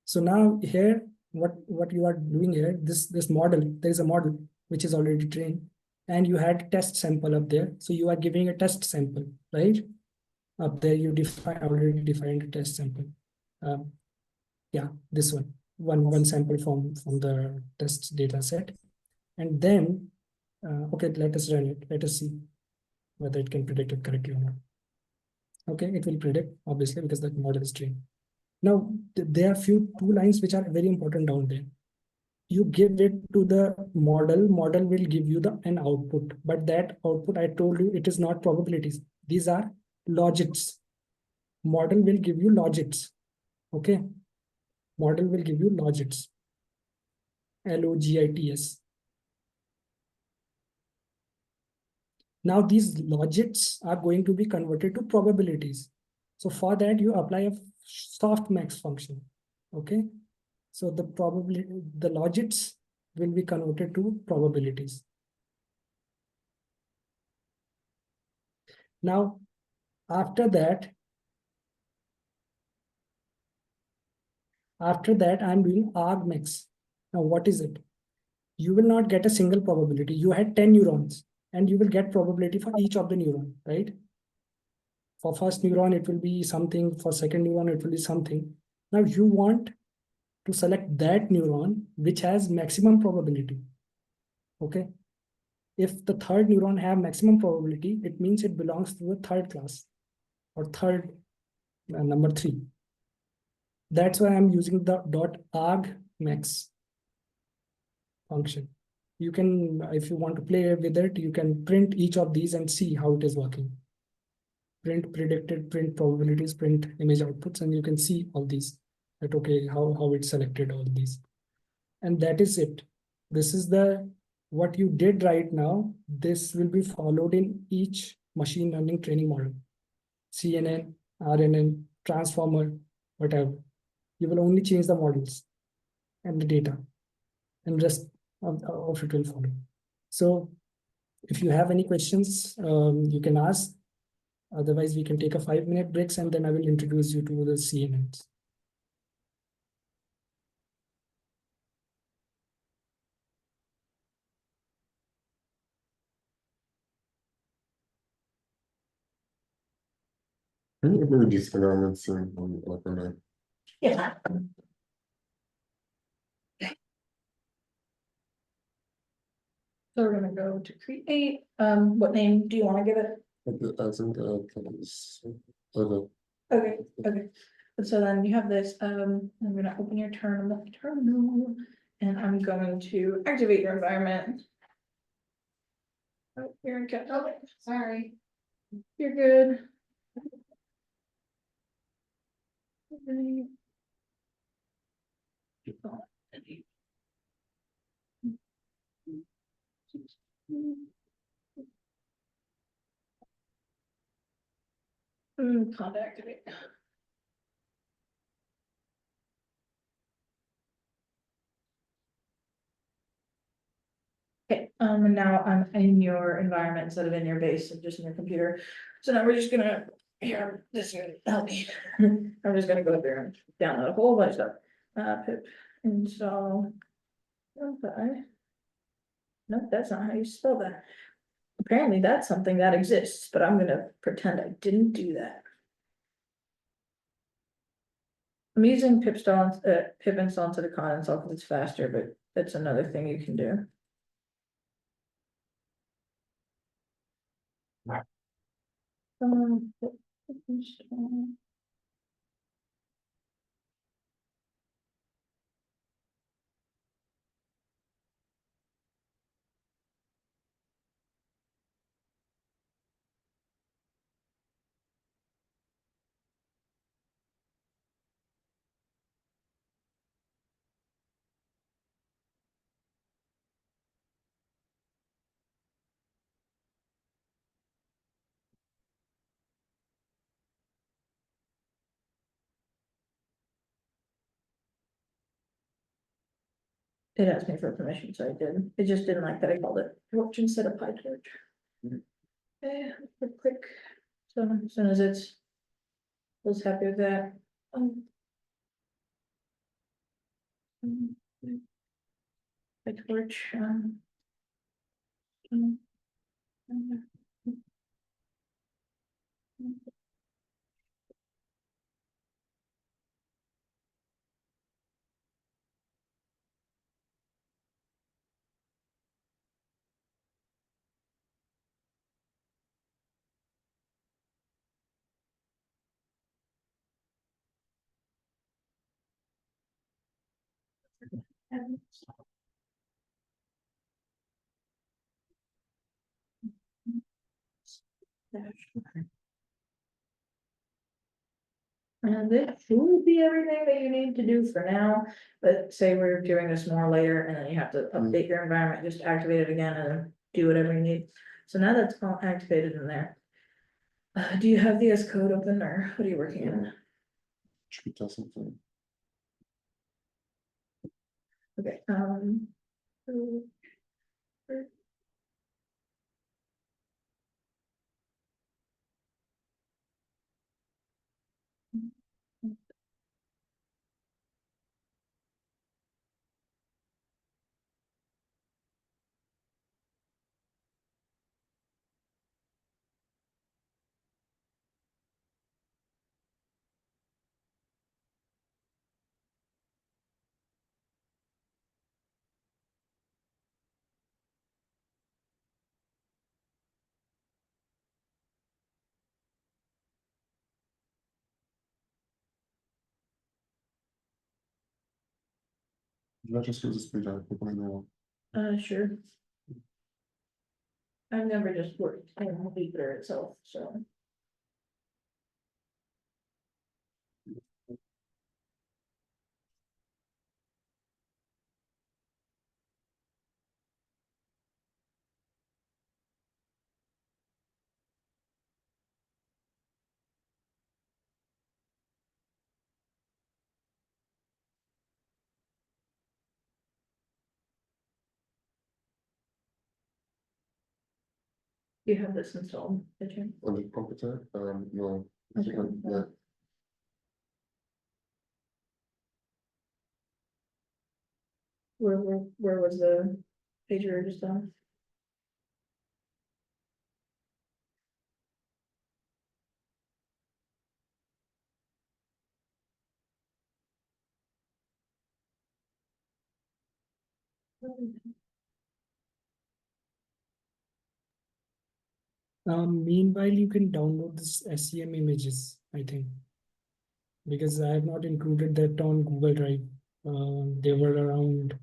So now here, what you are doing here, this model, there is a model which is already trained, and you had test sample up there. So you are giving a test sample, right? Up there you already defined a test sample. Yeah, this one sample from the test data set. And then, okay, let us run it. Let us see whether it can predict it correctly or not. Okay, it will predict, obviously, because that model is trained. Now, there are two lines which are very important down there. You give it to the model will give you an output, but that output, I told you, it is not probabilities. These are logits. Model will give you logits. Okay, model will give you logits. Logits. Now these logits are going to be converted to probabilities. So for that you apply a softmax function. Okay, so the logits will be converted to probabilities. Now after that I'm doing argmax. Now what is it? You will not get a single probability. You had 10 neurons and you will get probability for each of the neuron, right? For first neuron, it will be something. For second neuron, it will be something. Now you want to select that neuron which has maximum probability. Okay. If the third neuron have maximum probability, it means it belongs to the third class or third number 3. That's why I'm using the .argmax function. You can, if you want to play with it, you can print each of these and see how it is working. Print predicted, print probabilities, print image outputs, and you can see all these. That okay, how it selected all these. And that is it. This is the what you did right now, this will be followed in each machine learning training model. CNN, RNN, transformer, whatever. You will only change the models and the data, and rest of it will follow. So if you have any questions, you can ask. Otherwise, we can take a 5-minute breaks and then I will introduce you to the CNNs. Can you maybe this environment thing on like online? Yeah. So we're gonna go to create, what name do you wanna give it? Okay, I think okay. Okay, okay. And so then you have this, I'm gonna open your terminal, and I'm going to activate your environment. Oh, you're good, oh, sorry. You're good. Can't activate. Okay, and now I'm in your environment instead of in your base and just in your computer. So now we're just gonna, here, this is gonna help me. I'm just gonna go there and download a whole bunch of stuff. Pip install. Okay. No, that's not how you spell that. Apparently that's something that exists, but I'm gonna pretend I didn't do that. I'm using pip install instead of con install because it's faster, but that's another thing you can do. Pip install. It asked me for permission, so I did. It just didn't like that I called it torch instead of PyTorch. Mhm. Okay, click. So as soon as it's. Was happy with that. Mm, PyTorch. Mm, And this should be everything that you need to do for now, but say we're doing this more later and then you have to update your environment, just activate it again and then do whatever you need. So now that's all activated in there. Do you have VS Code open or what are you working on? Tweet or something. Okay, Did I just use this page? I put my name. sure. I've never just worked in Jupyter itself, so. You have this installed, did you? On the computer, no. Okay. Yeah. Where was the pager just on? Meanwhile, you can download this SEM images, I think. Because I have not included that on Google Drive. They were around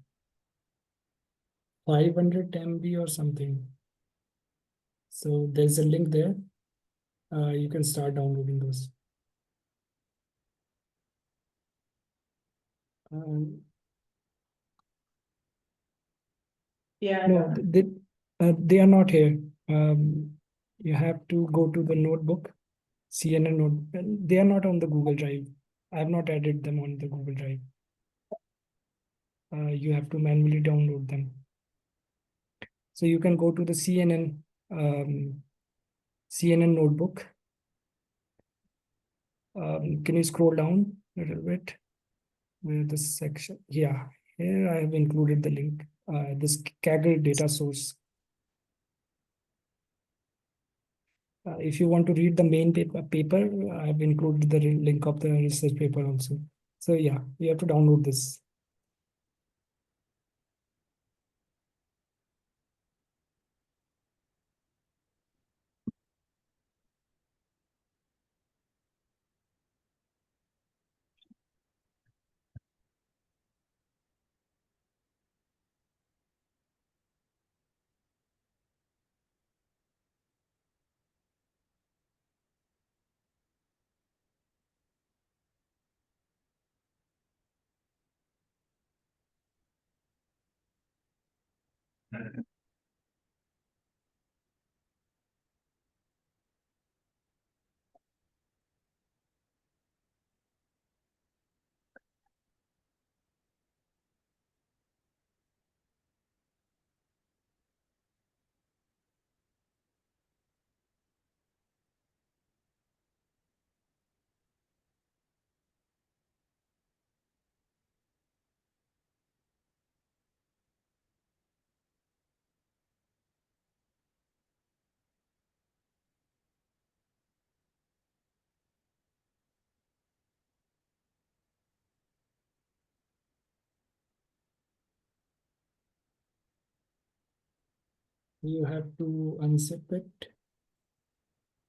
500 MB or something. So there's a link there. You can start downloading those. Um, Yeah. I no, got it. they are not here. You have to go to the notebook, CNN note. They are not on the Google Drive. I have not added them on the Google Drive. You have to manually download them. So you can go to the CNN notebook. Can you scroll down a little bit? Where this section? Yeah, here I have included the link. This Kaggle data source. If you want to read the main paper, I have included the link of the research paper also. So yeah, you have to download this. You have to unzip it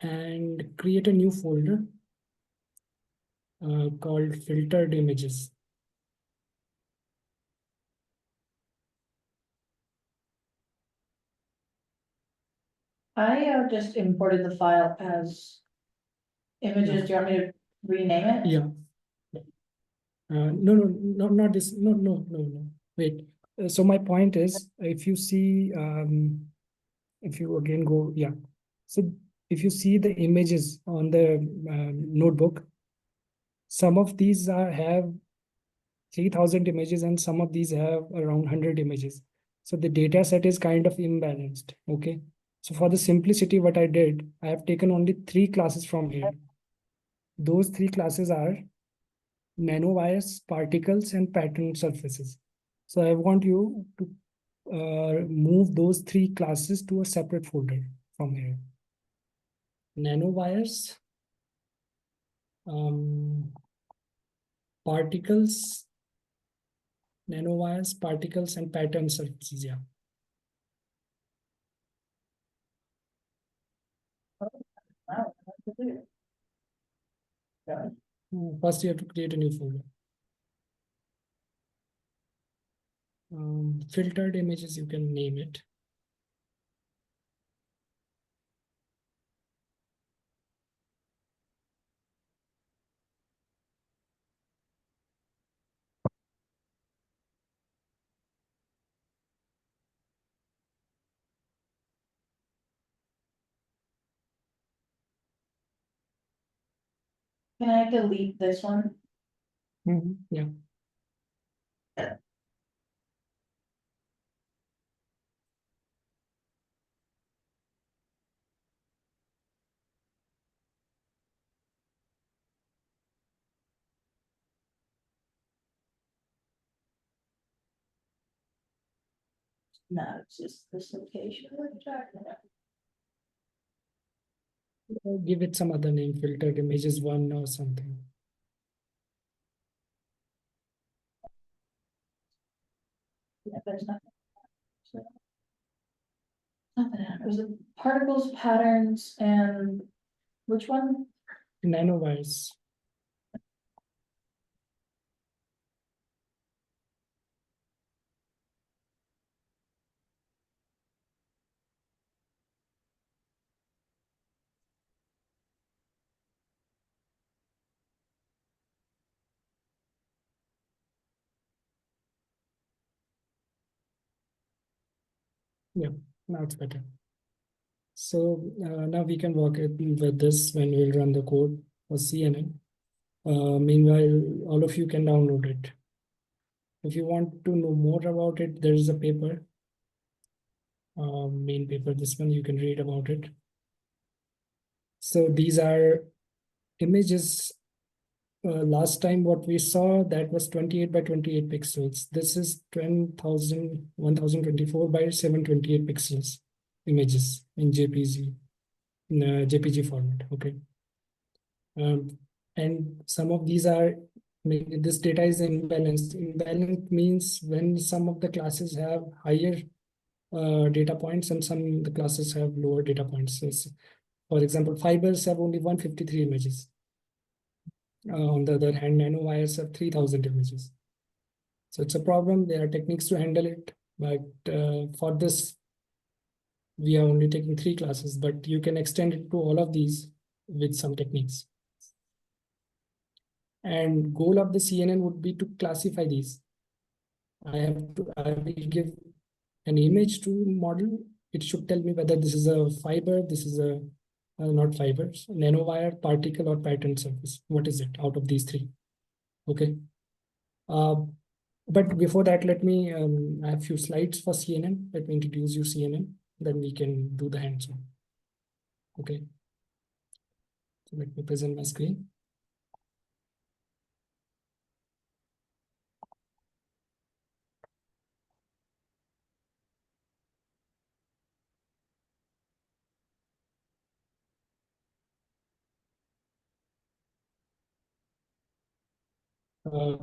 and create a new folder called filtered images. I just imported the file as images. Do you want me to rename it? Yeah. No, not this. No. Wait. So my point is, if you see, if you again go, yeah. So if you see the images on the notebook, some of these have 3,000 images and some of these have around 100 images. So the data set is kind of imbalanced. Okay. So for the simplicity, what I did, I have taken only 3 classes from here. Those 3 classes are nanowires, particles, and pattern surfaces. So I want you to move those 3 classes to a separate folder from here. Nanowires, particles, nanowires, particles, and pattern surfaces. Yeah. Wow, that's a good- Yeah. First, you have to create a new folder. Filtered images, you can name it. Can I delete this one? Yeah. No, it's just this location we're talking about. Give it some other name, filtered images one or something. Yeah, there's nothing. So- Nothing, there's the particles, patterns, and which one? Nanowires. Yeah, now it's better. So now we can work with this when we'll run the code for CNN. Meanwhile, all of you can download it. If you want to know more about it, there is a paper, main paper, this one, you can read about it. So these are images. Last time what we saw, that was 28 by 28 pixels. This is 1024 by 728 pixels images in JPG, in JPG format, okay. And some of these are, this data is imbalanced. Imbalanced means when some of the classes have higher data points and some of the classes have lower data points. So for example, fibers have only 153 images. On the other hand, nanowires have 3000 images. So it's a problem. There are techniques to handle it, but for this, we are only taking 3 classes, but you can extend it to all of these with some techniques. And goal of the CNN would be to classify these. I will give an image to model. It should tell me whether this is a fiber, this is a not fibers, nanowire, particle, or pattern surface. What is it out of these 3? Okay. But before that, let me I have few slides for CNN. Let me introduce you CNN. Then we can do the hands-on. Okay. So let me present my screen.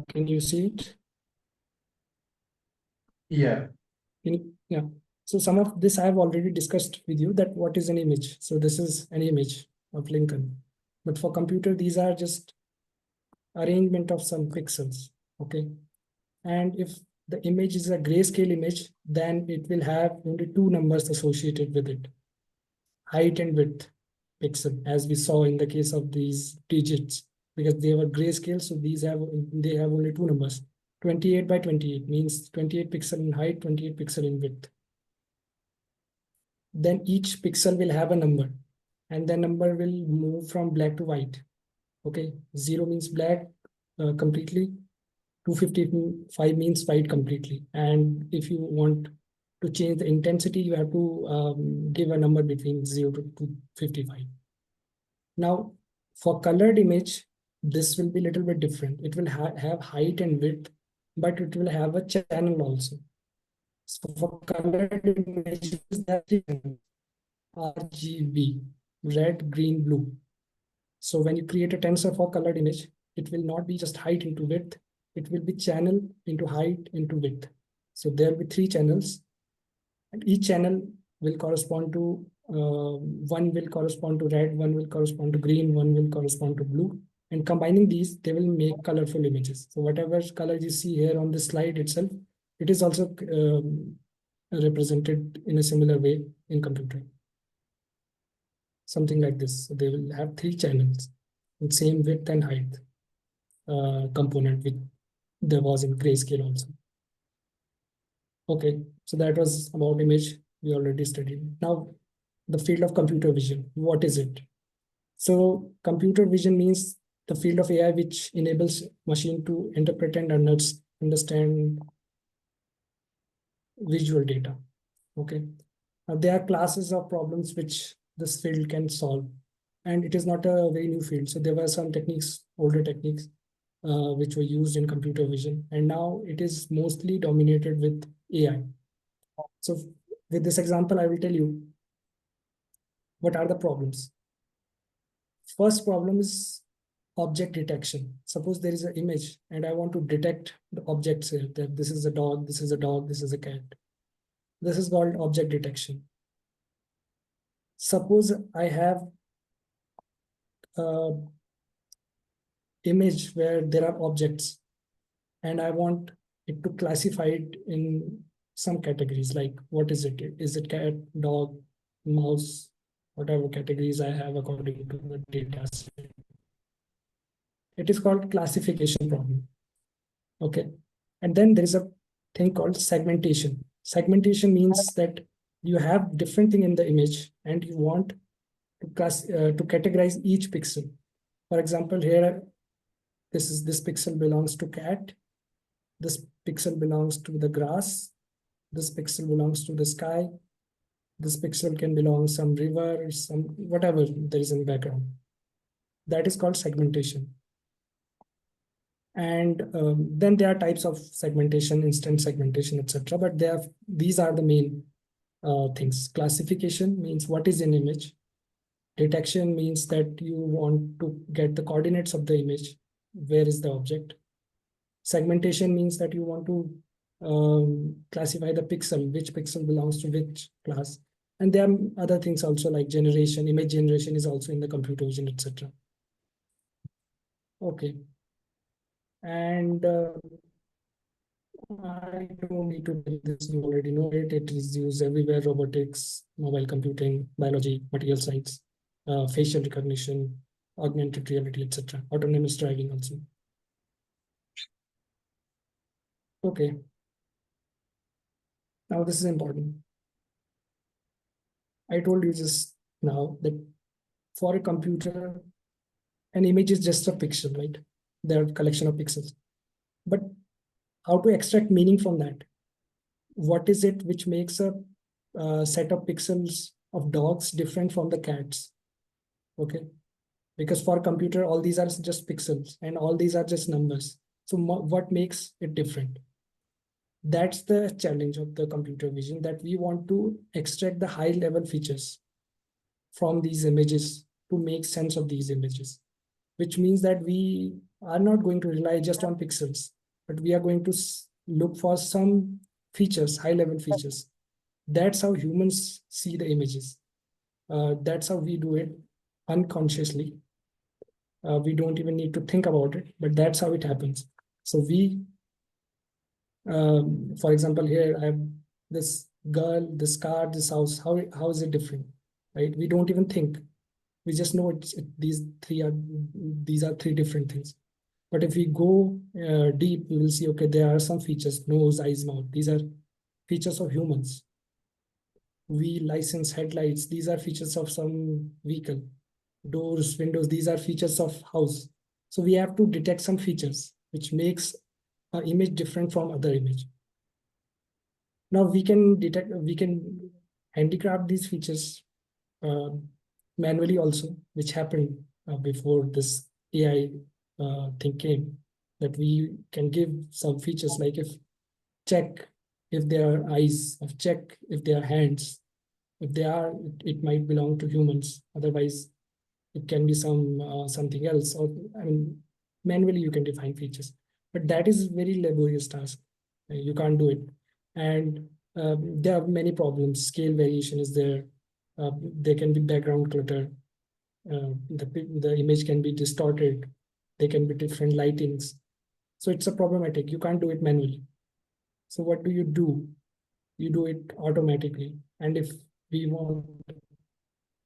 Can you see it? Yeah, Yeah. So some of this I have already discussed with you, that what is an image. So this is an image of Lincoln. But for computer, these are just arrangement of some pixels. Okay. And if the image is a grayscale image, then it will have only 2 numbers associated with it. Height and width pixel, as we saw in the case of these digits, because they were grayscale. So they have only 2 numbers. 28 by 28 means 28 pixel in height, 28 pixel in width. Then each pixel will have a number, and the number will move from black to white. Okay, 0 means black completely, 255 means white completely. And if you want to change the intensity, you have to give a number between 0 to 255. Now, for colored image, this will be a little bit different. It will have height and width, but it will have a channel also. So for colored images, that is RGB, red, green, blue. So when you create a tensor for colored image, it will not be just height into width. It will be channel into height into width. So there will be 3 channels, and each channel will correspond to one will correspond to red, one will correspond to green, one will correspond to blue. And combining these, they will make colorful images. So whatever color you see here on the slide itself, it is also represented in a similar way in computer. Something like this. So they will have 3 channels in same width and height component, which there was in grayscale also. Okay, so that was about image we already studied. Now, the field of computer vision, what is it? So computer vision means the field of AI which enables machine to interpret and understand visual data. Okay, now there are classes of problems which this field can solve, and it is not a very new field. So there were some techniques, older techniques, which were used in computer vision, and now it is mostly dominated with AI. So with this example, I will tell you what are the problems. First problem is object detection. Suppose there is an image and I want to detect the objects here, that this is a dog, this is a dog, this is a cat. This is called object detection. Suppose I have a image where there are objects and I want it to classify it in some categories, like what is it? Is it cat, dog, mouse, whatever categories I have according to the data set. It is called classification problem. Okay. And then there is a thing called segmentation. Segmentation means that you have different thing in the image and you want to categorize each pixel. For example, here, this pixel belongs to cat. This pixel belongs to the grass. This pixel belongs to the sky. This pixel can belong some river, some whatever there is in the background. That is called segmentation. And then there are types of segmentation, instant segmentation, etc. But these are the main things. Classification means what is an image. Detection means that you want to get the coordinates of the image. Where is the object? Segmentation means that you want to classify the pixel, which pixel belongs to which class. And there are other things also like generation, image generation is also in the computer vision, etc. Okay. And I don't need to tell this, you already know it. It is used everywhere: robotics, mobile computing, biology, material science, facial recognition, augmented reality, etc. Autonomous driving also. Okay. Now this is important. I told you just now that for a computer, an image is just a pixel, right? There are a collection of pixels. But how to extract meaning from that? What is it which makes a set of pixels of dogs different from the cats? Okay. Because for a computer, all these are just pixels and all these are just numbers. So what makes it different? That's the challenge of the computer vision, that we want to extract the high level features from these images to make sense of these images, which means that we are not going to rely just on pixels, but we are going to look for some features, high level features. That's how humans see the images. That's how we do it unconsciously. We don't even need to think about it, but that's how it happens. So for example, here I have this girl, this car, this house. How is it different, right? We don't even think. We just know these are three different things. But if we go deep, we will see, okay, there are some features: nose, eyes, mouth. These are features of humans. We license headlights. These are features of some vehicle. Doors, windows. These are features of house. So we have to detect some features which makes an image different from other image. Now we can handicraft these features manually also, which happened before this AI thing came, that we can give some features like check if there are eyes, check if there are hands. If they are, it might belong to humans. Otherwise, it can be something else. Or I mean, manually you can define features, but that is a very laborious task. You can't do it, and there are many problems. Scale variation is there. There can be background clutter. The image can be distorted. There can be different lightings. So it's a problematic. You can't do it manually. So what do? You do it automatically. And if we want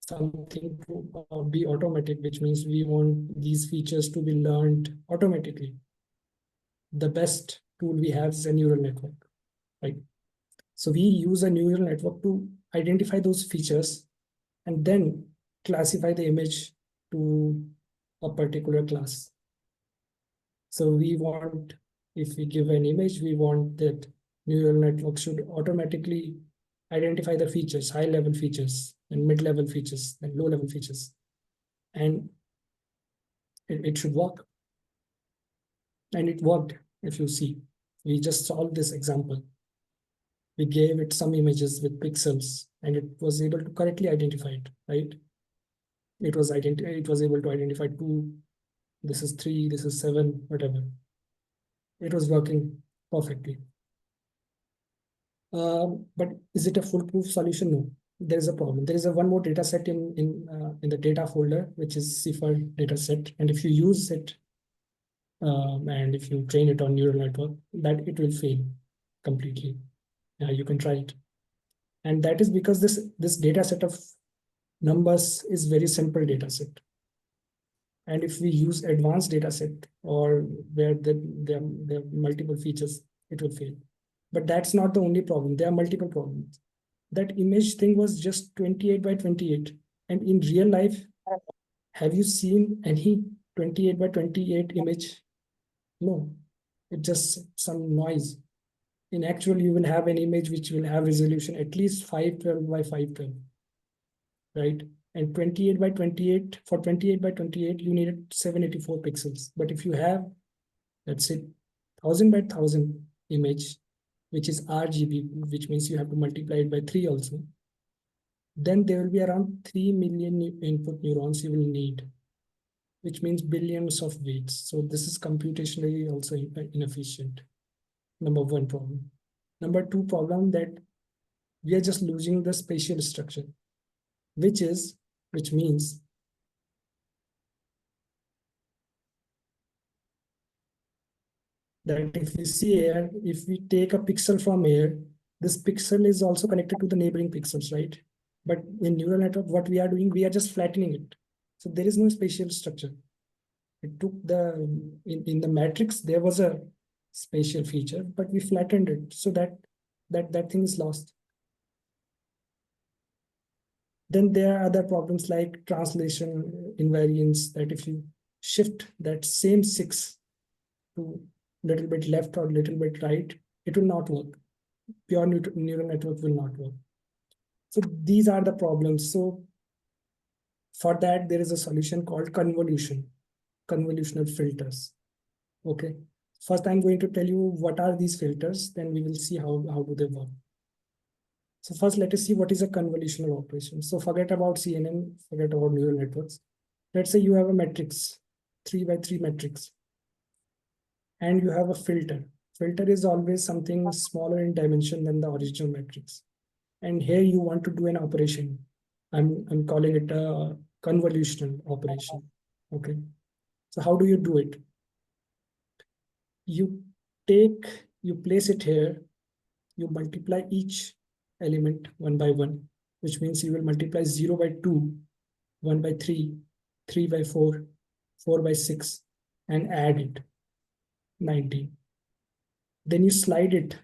something to be automatic, which means we want these features to be learned automatically, the best tool we have is a neural network, right? So we use a neural network to identify those features and then classify the image to a particular class. So we want, if we give an image, we want that neural network should automatically identify the features, high level features and mid-level features and low-level features. And it should work. And it worked, if you see. We just solved this example. we gave it some images with pixels and it was able to correctly identify it, right? It was able to identify 2, this is 3, this is 7, whatever. It was working perfectly. But is it a foolproof solution? No, there is a problem. There is one more data set in the data folder, which is CIFAR data set. And if you use it, and if you train it on neural network, that it will fail completely. You can try it. And that is because this data set of numbers is very simple data set. And if we use advanced data set or where there are multiple features, it will fail. But that's not the only problem. There are multiple problems. That image thing was just 28 by 28. And in real life, have you seen any 28 by 28 image? No, it's just some noise. In actual, you will have an image which will have resolution at least 512 by 512, right? And 28 by 28, for 28 by 28, you needed 784 pixels. But if you have, let's say, 1000 by 1000 image, which is RGB, which means you have to multiply it by 3 also, then there will be around 3 million input neurons you will need, which means billions of weights. So this is computationally also inefficient. Number one problem. Number two problem, that we are just losing the spatial structure, which means that if we see here, if we take a pixel from here, this pixel is also connected to the neighboring pixels, right? But in neural network, what we are doing, we are just flattening it. So there is no spatial structure. It took in the matrix, there was a spatial feature, but we flattened it so that thing is lost. Then there are other problems like translation invariance, that if you shift that same 6 to little bit left or little bit right, it will not work. Pure neural network will not work. So these are the problems. So for that, there is a solution called convolutional filters. Okay. First, I'm going to tell you what are these filters, then we will see how do they work. So first, let us see what is a convolutional operation. So forget about CNN, forget about neural networks. Let's say you have a matrix, 3 by 3 matrix, and you have a filter. Filter is always something smaller in dimension than the original matrix. And here you want to do an operation. I'm calling it a convolutional operation. Okay. So how do you do it? You place it here, you multiply each element 1 by 1, which means you will multiply 0 by 2, 1 by 3, 3 by 4, 4 by 6, and add it, 19. Then you slide it.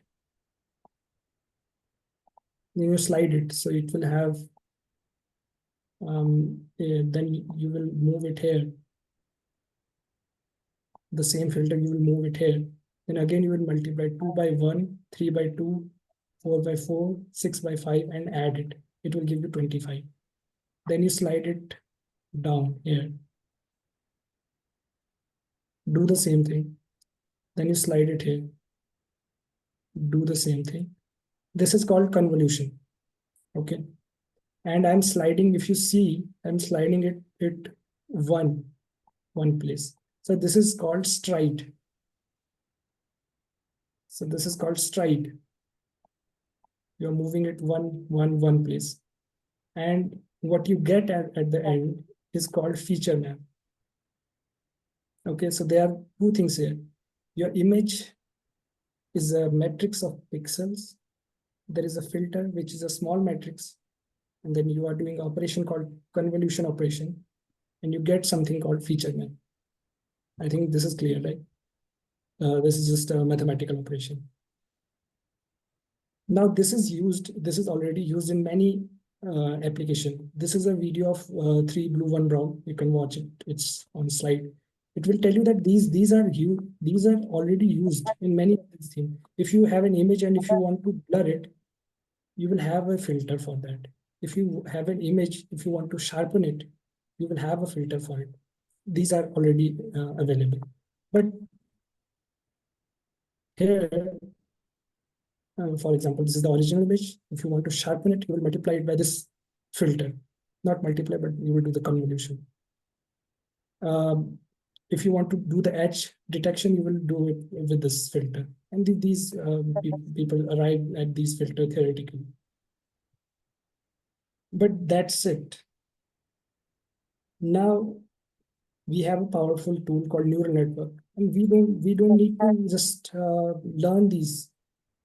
So it will have, then you will move it here. The same filter, you will move it here. Then again, you will multiply 2 by 1, 3 by 2, 4 by 4, 6 by 5, and add it. It will give you 25. Then you slide it down here. Do the same thing. Then you slide it here. Do the same thing. This is called convolution. Okay. And I'm sliding, if you see, I'm sliding it one place. So this is called stride. So this is called stride. You're moving it one place. And what you get at the end is called feature map. Okay, so there are two things here. Your image is a matrix of pixels. There is a filter, which is a small matrix. And then you are doing an operation called convolution operation. And you get something called feature map. I think this is clear, right? This is just a mathematical operation. Now this is already used in many applications. This is a video of 3 blue, 1 brown. You can watch it. It's on slide. It will tell you that these are already used in many of these things. If you have an image and if you want to blur it, you will have a filter for that. If you have an image, if you want to sharpen it, you will have a filter for it. These are already available. But here, For example, this is the original image. If you want to sharpen it, you will multiply it by this filter. Not multiply, but you will do the convolution. If you want to do the edge detection, you will do it with this filter. And these people arrive at these filter theoretically. But that's it. Now we have a powerful tool called neural network, and we don't need to just learn these.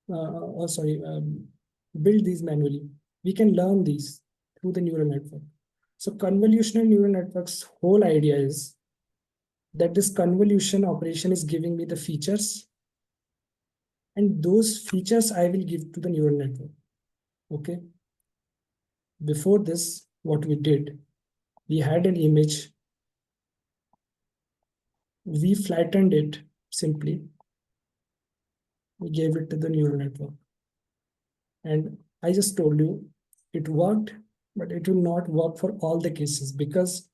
Build these manually. We can learn these through the neural network. So convolutional neural network's whole idea is that this convolution operation is giving me the features, and those features I will give to the neural network. Okay. Before this, what we did, we had an image. We flattened it simply. We gave it to the neural network. And I just told you it worked, but it will not work for all the cases because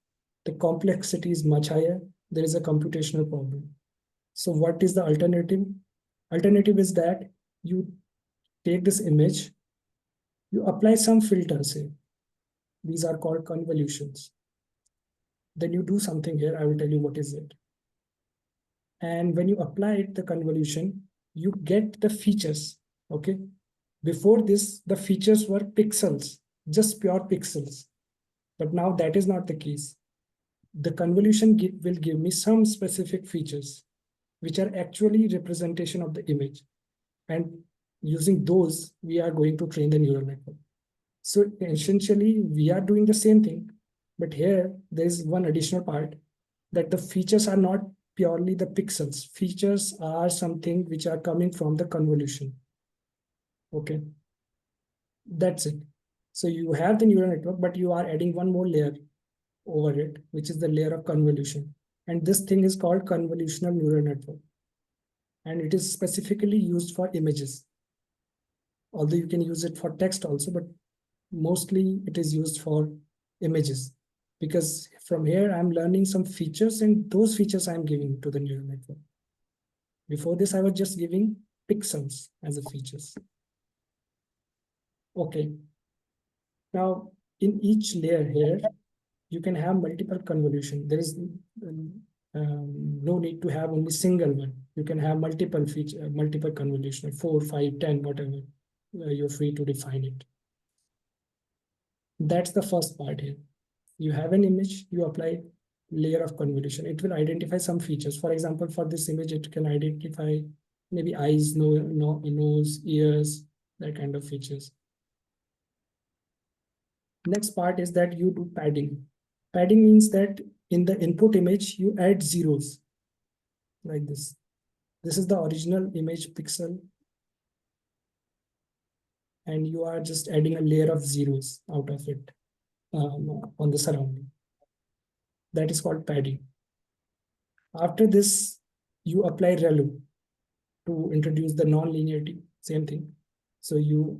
the complexity is much higher. There is a computational problem. So what is the alternative? Alternative is that you take this image, you apply some filters here. These are called convolutions. Then you do something here. I will tell you what is it. And when you apply the convolution, you get the features. Okay. Before this, the features were pixels, just pure pixels. But now that is not the case. The convolution will give me some specific features, which are actually representation of the image. And using those, we are going to train the neural network. So essentially, we are doing the same thing. But here, there is one additional part that the features are not purely the pixels. Features are something which are coming from the convolution. Okay, that's it. So you have the neural network, but you are adding one more layer over it, which is the layer of convolution. And this thing is called convolutional neural network. And it is specifically used for images. Although you can use it for text also, but mostly it is used for images. Because from here, I'm learning some features, and those features I'm giving to the neural network. Before this, I was just giving pixels as a features. Okay. Now, in each layer here, you can have multiple convolution. There is no need to have only single one. You can have multiple feature, multiple convolution, 4, 5, 10, whatever. You're free to define it. That's the first part here. You have an image, you apply layer of convolution. It will identify some features. For example, for this image, it can identify maybe eyes, nose, ears, that kind of features. Next part is that you do padding. Padding means that in the input image, you add zeros like this. This is the original image pixel. And you are just adding a layer of zeros out of it on the surrounding. That is called padding. After this, you apply ReLU to introduce the non-linearity, same thing. So you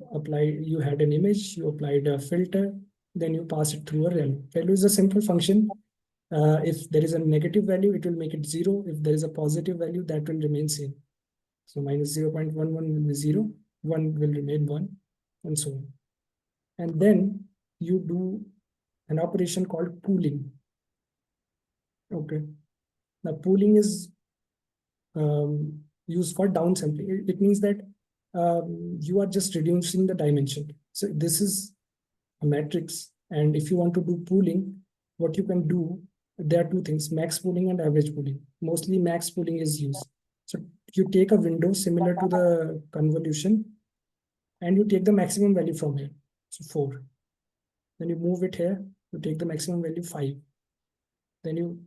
had an image, you applied a filter, then you pass it through a ReLU. ReLU is a simple function. If there is a negative value, it will make it 0. If there is a positive value, that will remain same. So minus 0.11 will be 0, 1 will remain 1, and so on. And then you do an operation called pooling. Okay. Now pooling is used for downsampling. It means that you are just reducing the dimension. So this is a matrix. And if you want to do pooling, what you can do, there are two things, max pooling and average pooling. Mostly max pooling is used. So you take a window similar to the convolution and you take the maximum value from here. So 4. Then you move it here, you take the maximum value 5. Then you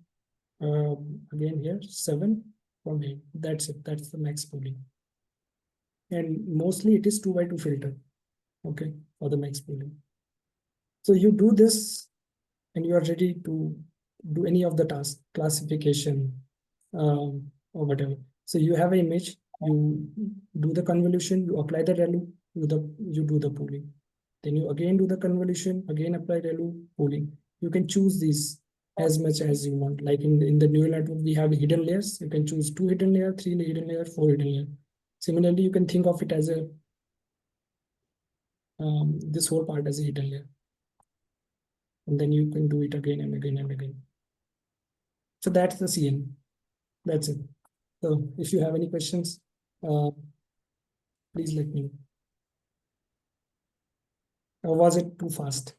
again here 7 from here. That's it. That's the max pooling. And mostly it is 2x2 filter. Okay, for the max pooling. So you do this and you are ready to do any of the tasks, classification or whatever. So you have an image, you do the convolution, you apply the ReLU, you do the pooling. Then you again do the convolution, again apply ReLU, pooling. You can choose these as much as you want. Like in the neural network, we have hidden layers. You can choose 2 hidden layers, 3 hidden layers, 4 hidden layers. Similarly, you can think of it as a this whole part as a hidden layer. And then you can do it again and again and again. So that's the CN. That's it. So if you have any questions, please let me know. Or was it too fast?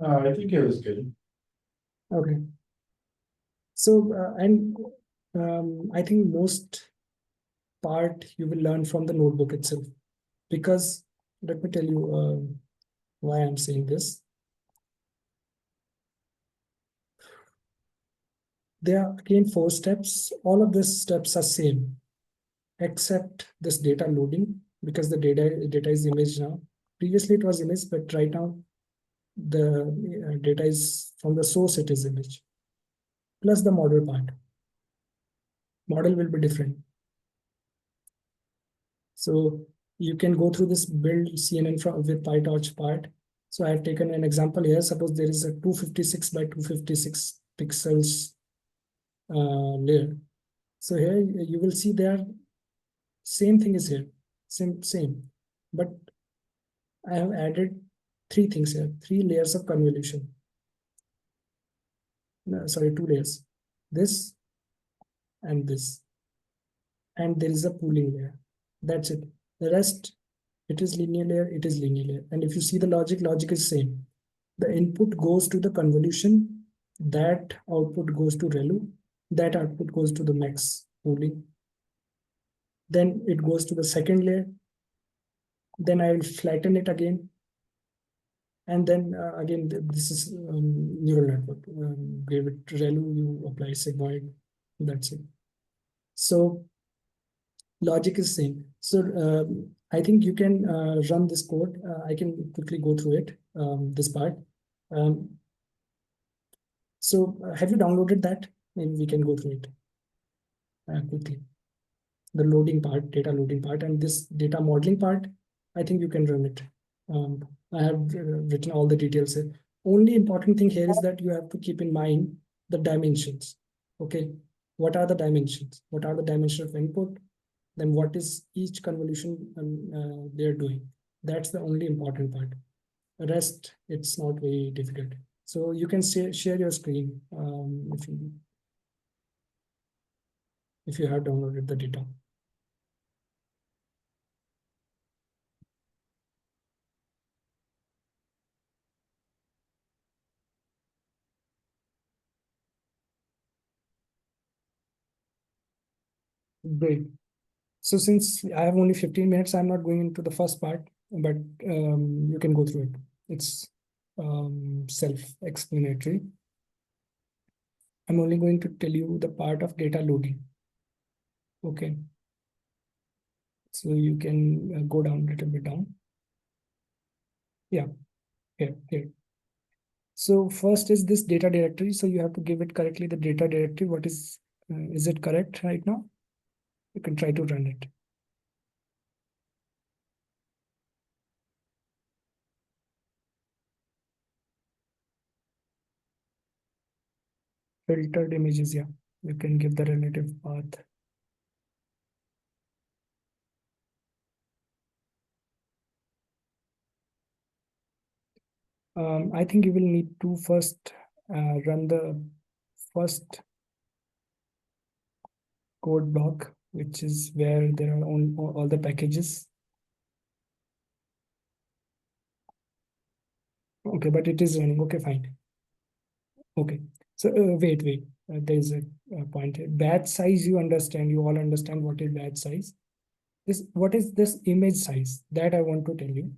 I think it was good. Okay. So, and I think most part you will learn from the notebook itself, because let me tell you why I'm saying this. There are again 4 steps. All of these steps are same, except this data loading, because the data is image now. Previously it was image, but right now the data is from the source, it is image. Plus the model part. Model will be different. So you can go through this build CNN with PyTorch part. So I have taken an example here. Suppose there is a 256 by 256 pixels layer. So here you will see there same thing is here, same, but I have added 3 things here, 3 layers of convolution. No, sorry, 2 layers, this and this, and there is a pooling layer. That's it. The rest, it is linear layer, it is linear layer. And if you see the logic is same. The input goes to the convolution, that output goes to ReLU, that output goes to the max pooling. Then it goes to the second layer. Then I will flatten it again. And then again, this is neural network. Give it ReLU, you apply sigmoid, that's it. So logic is same. So I think you can run this code. I can quickly go through it, this part. So have you downloaded that? Maybe we can go through it quickly. The loading part, data loading part, and this data modeling part, I think you can run it. I have written all the details here. Only important thing here is that you have to keep in mind the dimensions. Okay, what are the dimensions? What are the dimensions of input? Then what is each convolution they're doing? That's the only important part. The rest, it's not very difficult. So you can share your screen if you have downloaded the data. Great. So since I have only 15 minutes, I'm not going into the first part, but you can go through it. It's self-explanatory. I'm only going to tell you the part of data loading. Okay. So you can go down a little bit down. Yeah, here. So first is this data directory. So you have to give it correctly the data directory. What is it correct right now? You can try to run it. Filtered images, yeah. You can give the relative path. I think you will need to first run the first code block, which is where there are all the packages. Okay, but it is running. Okay, fine. Okay, so wait. There is a point here. Batch size, you understand. You all understand what is batch size. What is this image size? That I want to tell you.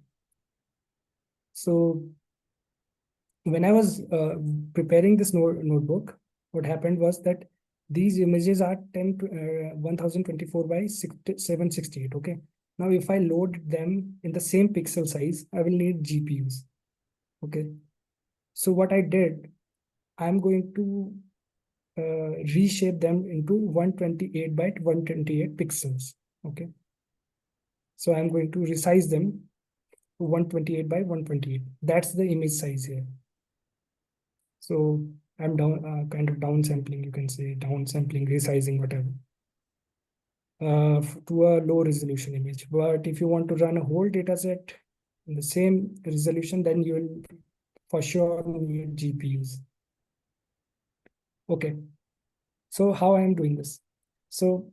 So when I was preparing this notebook, what happened was that these images are 1024 by 768. Okay. Now, if I load them in the same pixel size, I will need GPUs. Okay. So what I did, I'm going to reshape them into 128 by 128 pixels. Okay. So I'm going to resize them to 128 by 128. That's the image size here. So I'm kind of downsampling, you can say downsampling, resizing, whatever. to a low resolution image. But if you want to run a whole data set in the same resolution, then you will for sure need GPUs. Okay, so how I am doing this? So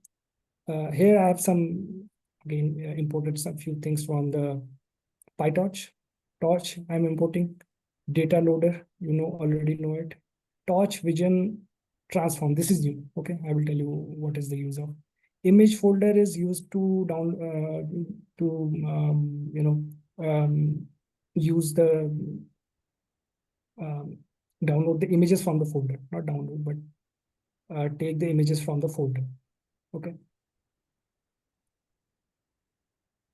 here I have some, again, imported some few things from the PyTorch. Torch, I'm importing data loader, already know it. Torch Vision Transform, this is new. Okay, I will tell you what is the use of. Image folder is used to use the download the images from the folder, not download, but take the images from the folder. Okay.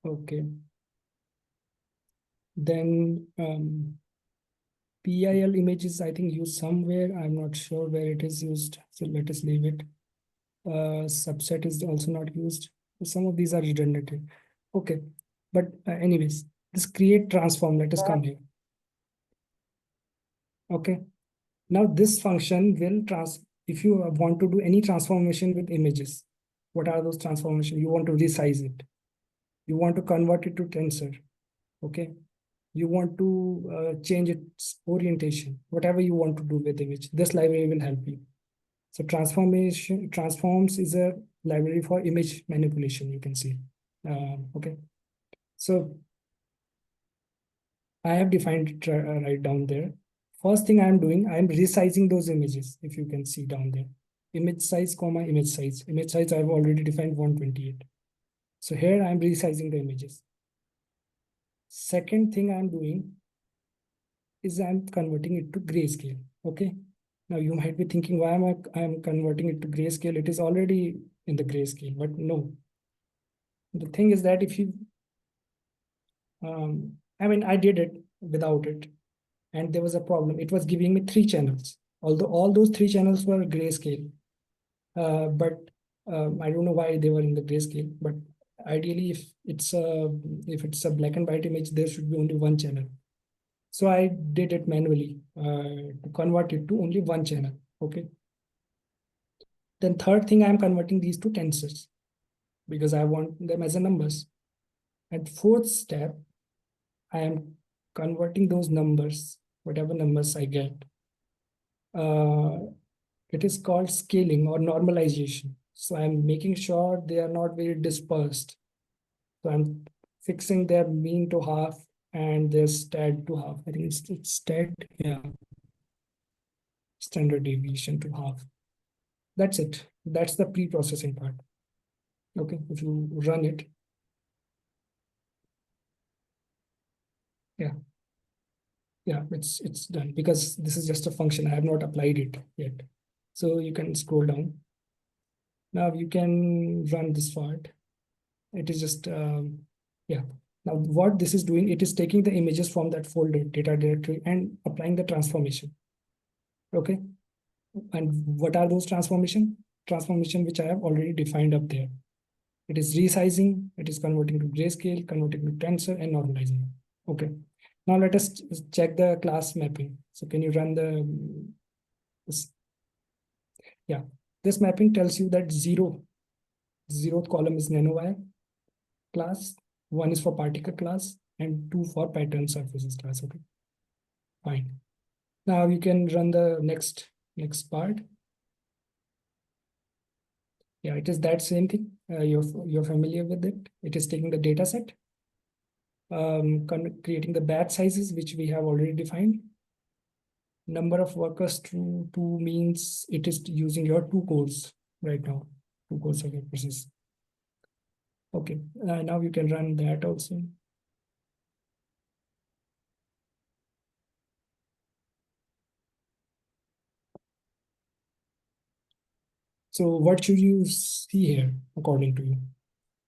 Okay. Then PIL images, I think, used somewhere. I'm not sure where it is used. So let us leave it. Subset is also not used. Some of these are redundant. Okay. But anyways, this create transform. Let us come here. Okay. Now this function will if you want to do any transformation with images, what are those transformations? You want to resize it. You want to convert it to tensor. Okay. You want to change its orientation, whatever you want to do with image, this library will help you. So transforms is a library for image manipulation, you can see. Okay, so I have defined it right down there. First thing I'm doing, I'm resizing those images. If you can see down there, image size, comma, image size. Image size I've already defined 128. So here I'm resizing the images. Second thing I'm doing is I'm converting it to grayscale. Okay. Now you might be thinking, why am I'm converting it to grayscale? It is already in the grayscale, but no. The thing is that if you, I did it without it, and there was a problem. It was giving me 3 channels, although all those 3 channels were grayscale. But I don't know why they were in the grayscale. But ideally, if it's a black and white image, there should be only 1 channel. So I did it manually to convert it to only 1 channel. Okay. Then third thing, I'm converting these to tensors because I want them as a numbers. And fourth step, I am converting those numbers, whatever numbers I get. It is called scaling or normalization. So I'm making sure they are not very dispersed. So I'm fixing their mean to half and their stat to half. I think it's stat, yeah. Standard deviation to half. That's it. That's the pre-processing part. Okay, if you run it. Yeah. Yeah, it's done because this is just a function. I have not applied it yet. So you can scroll down. Now you can run this part. It is just, yeah. Now what this is doing, it is taking the images from that folder data directory and applying the transformation. Okay. And what are those transformation? Transformation which I have already defined up there. It is resizing, it is converting to grayscale, converting to tensor, and normalizing. Okay. Now let us check the class mapping. So can you run this? Yeah, this mapping tells you that zeroth column is nanowire class, 1 is for particle class, and 2 for pattern surfaces class. Okay, fine. Now you can run the next part. Yeah, it is that same thing. You're familiar with it. It is taking the data set, creating the batch sizes, which we have already defined. Number of workers two means it is using your 2 cores right now, 2 cores of your process. Okay, now you can run that also. So what should you see here according to you?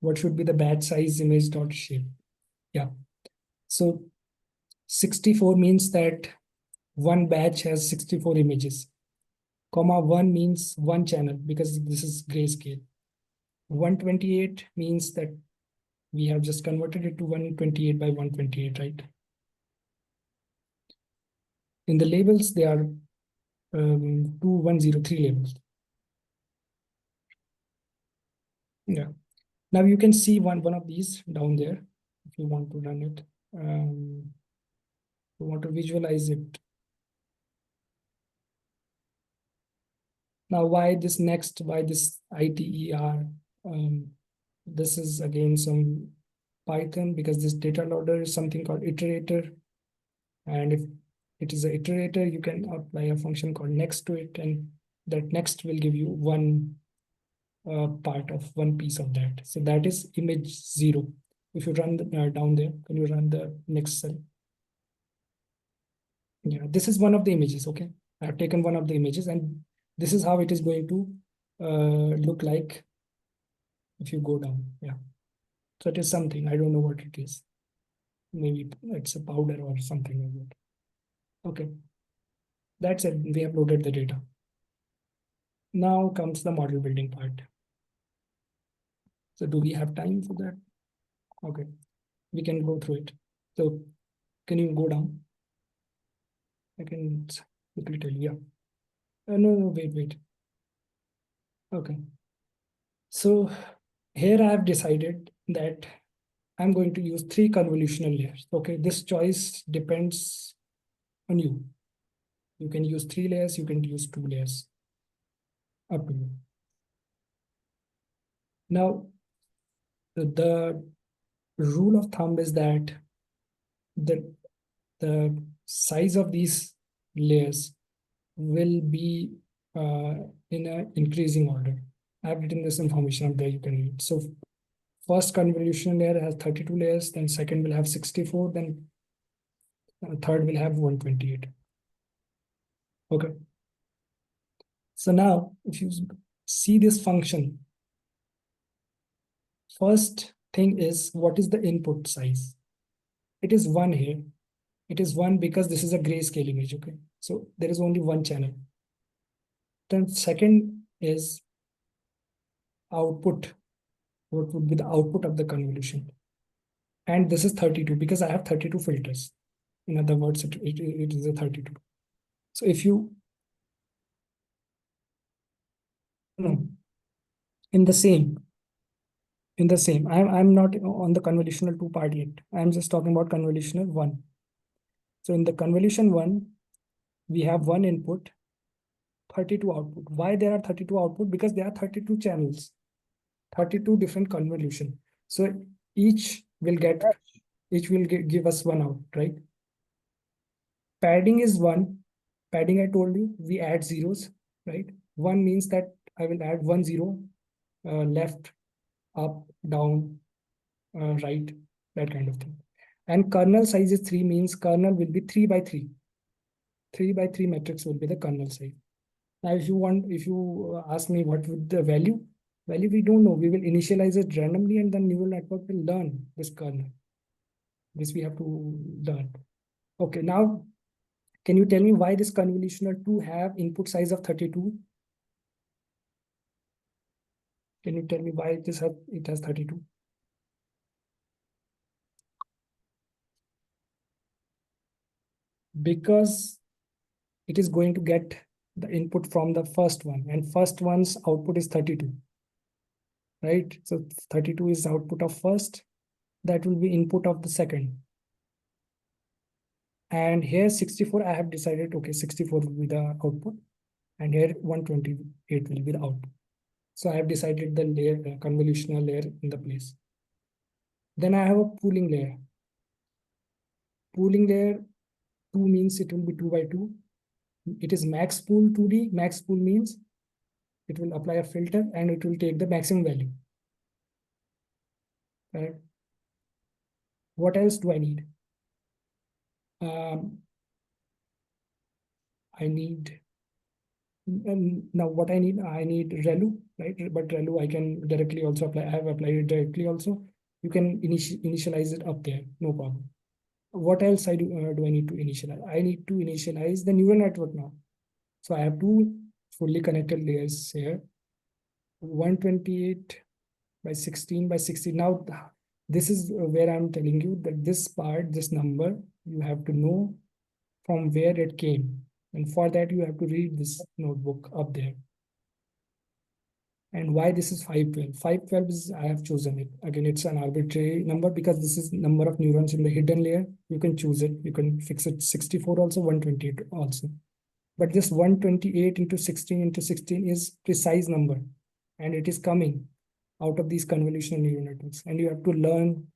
What should be the batch size image dot shape? Yeah. So 64 means that one batch has 64 images. Comma 1 means 1 channel because this is grayscale. 128 means that we have just converted it to 128 by 128, right? In the labels, they are 2103 labels. Yeah. Now you can see one of these down there if you want to run it. You want to visualize it. Now, why this next? Why this ITER? This is again some Python, because this data loader is something called iterator. And if it is an iterator, you can apply a function called next to it, and that next will give you one part of one piece of that. So that is image 0. If you run the, down there, can you run the next cell? Yeah, this is one of the images. Okay, I have taken one of the images, and this is how it is going to look like if you go down. Yeah, so it is something, I don't know what it is. Maybe it's a powder or something like that. Okay, that's it. We have loaded the data. Now comes the model building part. So do we have time for that? Okay, we can go through it. So can you go down? I can quickly tell you. Yeah. No, wait. Okay. So here I have decided that I'm going to use 3 convolutional layers. Okay, this choice depends on you. You can use 3 layers, you can use 2 layers. Up to you. Now, the rule of thumb is that the size of these layers will be in an increasing order. I've written this information up there, you can read. So first convolutional layer has 32 layers, then second will have 64, then third will have 128. Okay. So now if you see this function, first thing is, what is the input size? It is 1 here. It is 1 because this is a grayscale image. Okay, so there is only one channel. Then second is output. What would be the output of the convolution? And this is 32 because I have 32 filters. In other words, it is a 32. So if you no, in the same, I'm not on the convolutional 2 part yet. I'm just talking about convolutional 1. So in the convolution 1, we have 1 input, 32 output. Why there are 32 output? Because there are 32 channels, 32 different convolution. So each will give us 1 out, right? Padding is 1. Padding, I told you, we add zeros, right? 1 means that I will add 1 0, left, up, down, right, that kind of thing. And kernel size is 3, means kernel will be 3 by 3. 3 by 3 matrix will be the kernel size. Now, if you ask me what would the value, we don't know. We will initialize it randomly, and then neural network will learn this kernel. This we have to learn. Okay, now can you tell me why this convolutional 2 have input size of 32? Can you tell me why it has 32? Because it is going to get the input from the first one, and first one's output is 32, right? So 32 is output of first, that will be input of the second. And here 64, I have decided, okay, 64 will be the output, and here 128 will be the output. So I have decided the layer, convolutional layer in the place. Then I have a pooling layer. Pooling layer 2 means it will be 2 by 2. It is max pool 2D. Max pool means it will apply a filter and it will take the maximum value. Right? What else do I need? I need now what I need ReLU, right? But ReLU I can directly also apply. I have applied it directly also. You can initialize it up there, no problem. What else do I need to initialize? I need to initialize the neural network now. So I have 2 fully connected layers here. 128 by 16 by 60. Now this is where I'm telling you that this part, this number, you have to know from where it came. And for that, you have to read this notebook up there. And why this is 512? 512 is, I have chosen it. Again, it's an arbitrary number because this is number of neurons in the hidden layer. You can choose it. You can fix it 64 also, 128 also. But this 128 into 16 into 16 is precise number. And it is coming out of these convolutional neural networks. And you have to learn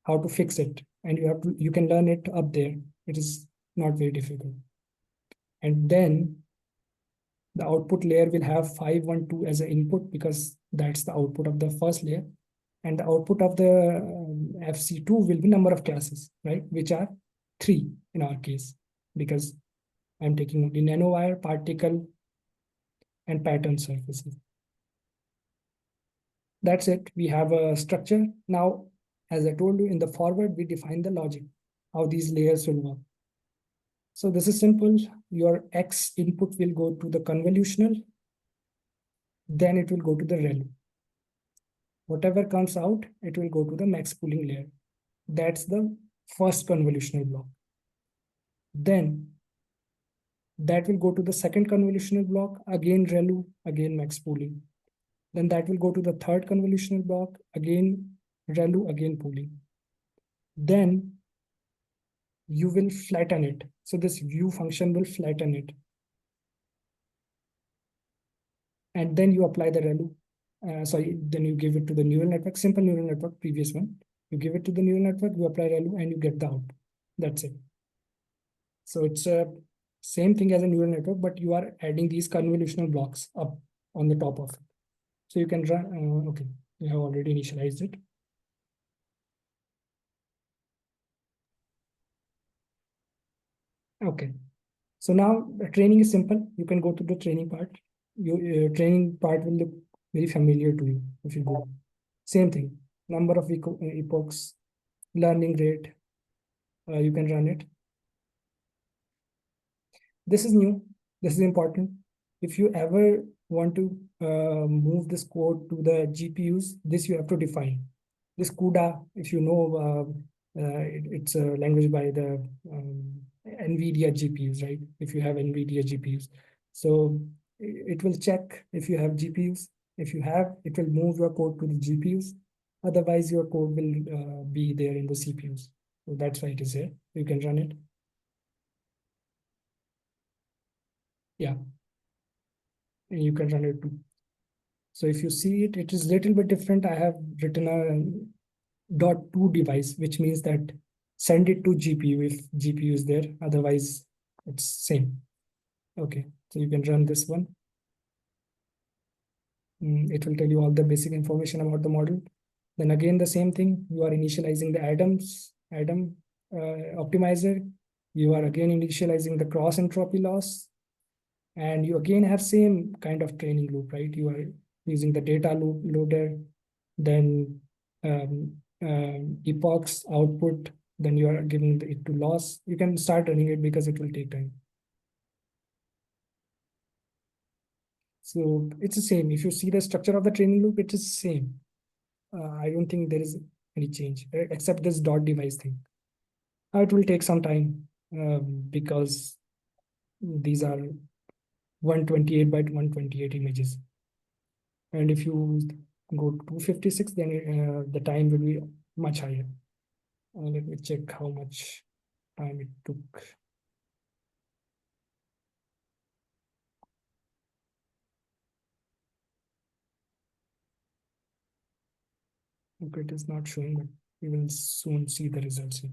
how to fix it. And you can learn it up there. It is not very difficult. And then the output layer will have 512 as an input because that's the output of the first layer. And the output of the FC2 will be number of classes, right? Which are 3 in our case, because I'm taking only nanowire, particle, and pattern surfaces. That's it. We have a structure. Now, as I told you in the forward, we define the logic, how these layers will work. So this is simple. Your X input will go to the convolutional, then it will go to the ReLU. Whatever comes out, it will go to the max pooling layer. That's the first convolutional block. Then that will go to the second convolutional block, again ReLU, again max pooling. Then that will go to the third convolutional block, again ReLU, again pooling. Then you will flatten it. So this view function will flatten it. And then you apply the ReLU. Then you give it to the neural network, simple neural network, previous one. You give it to the neural network, you apply ReLU, and you get the output. That's it. So it's a same thing as a neural network, but you are adding these convolutional blocks up on the top of it. So you can run, okay, you have already initialized it. Okay, so now the training is simple. You can go to the training part. Your training part will look very familiar to you if you go. Same thing, number of epochs, learning rate, you can run it. This is new, this is important. If you ever want to move this code to the GPUs, this you have to define. This CUDA, if you know, it's a language by the NVIDIA GPUs, right? If you have NVIDIA GPUs. So it will check if you have GPUs. If you have, it will move your code to the GPUs. Otherwise, your code will be there in the CPUs. So that's why it is here. You can run it. Yeah. And you can run it too. So if you see it, it is a little bit different. I have written a .2 device, which means that send it to GPU if GPU is there. Otherwise, it's same. Okay, so you can run this one. It will tell you all the basic information about the model. Then again, the same thing. You are initializing the Adam optimizer. You are again initializing the cross entropy loss. And you again have same kind of training loop, right? You are using the data loader, then epochs output, then you are giving it to loss. You can start running it because it will take time. So it's the same. If you see the structure of the training loop, it is the same. I don't think there is any change except this dot device thing. It will take some time because these are 128 by 128 images. And if you go to 256, then the time will be much higher. Let me check how much time it took. Okay, it is not showing, but we will soon see the results here.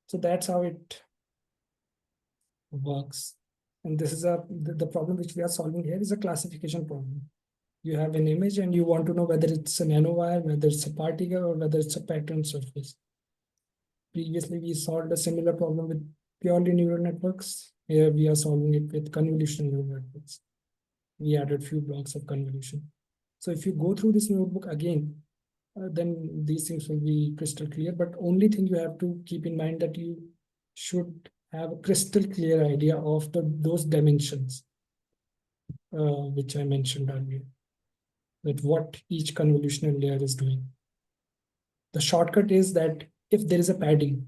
So that's how it works. And this is the problem which we are solving here is a classification problem. You have an image and you want to know whether it's a nanowire, whether it's a particle, or whether it's a pattern surface. Previously, we solved a similar problem with purely neural networks. Here we are solving it with convolutional neural networks. We added few blocks of convolution. So if you go through this notebook again, then these things will be crystal clear. But only thing you have to keep in mind that you should have a crystal clear idea of those dimensions, which I mentioned earlier, that what each convolutional layer is doing. The shortcut is that if there is a padding,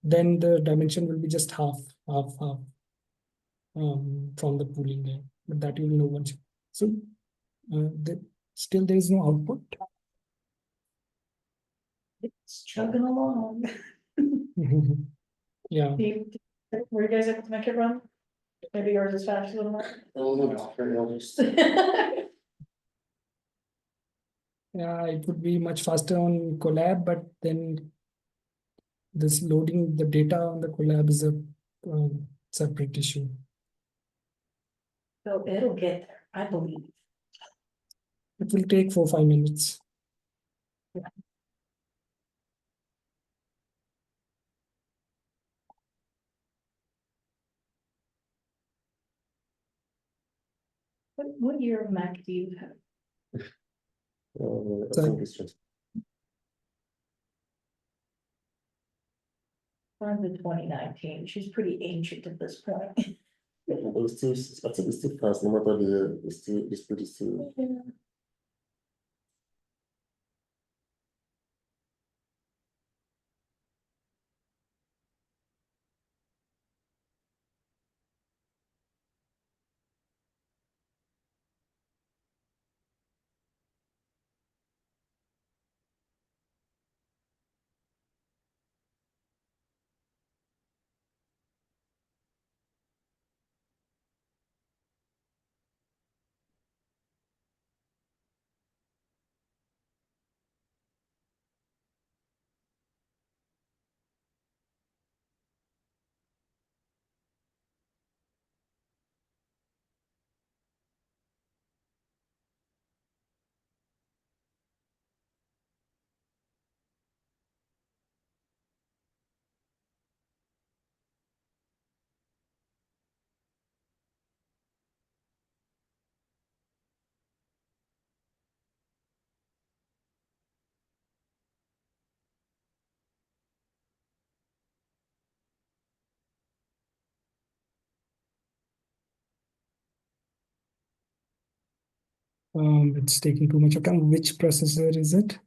then the dimension will be just half from the pooling layer. but that you will know once. So still there is no output. It's chugging along. Yeah, Were you guys able to make it run? Maybe yours is faster than mine. yeah, it would be much faster on Colab, but then this loading the data on the Colab is a separate issue. So it'll get there, I believe. It will take 4-5 minutes. What year of Mac do you have? I So- think it's just, Mine's in 2019, she's pretty ancient at this point. but it's still, I think it's still fast, no matter the year, it's pretty still. It's taking too much of time. Which processor is it?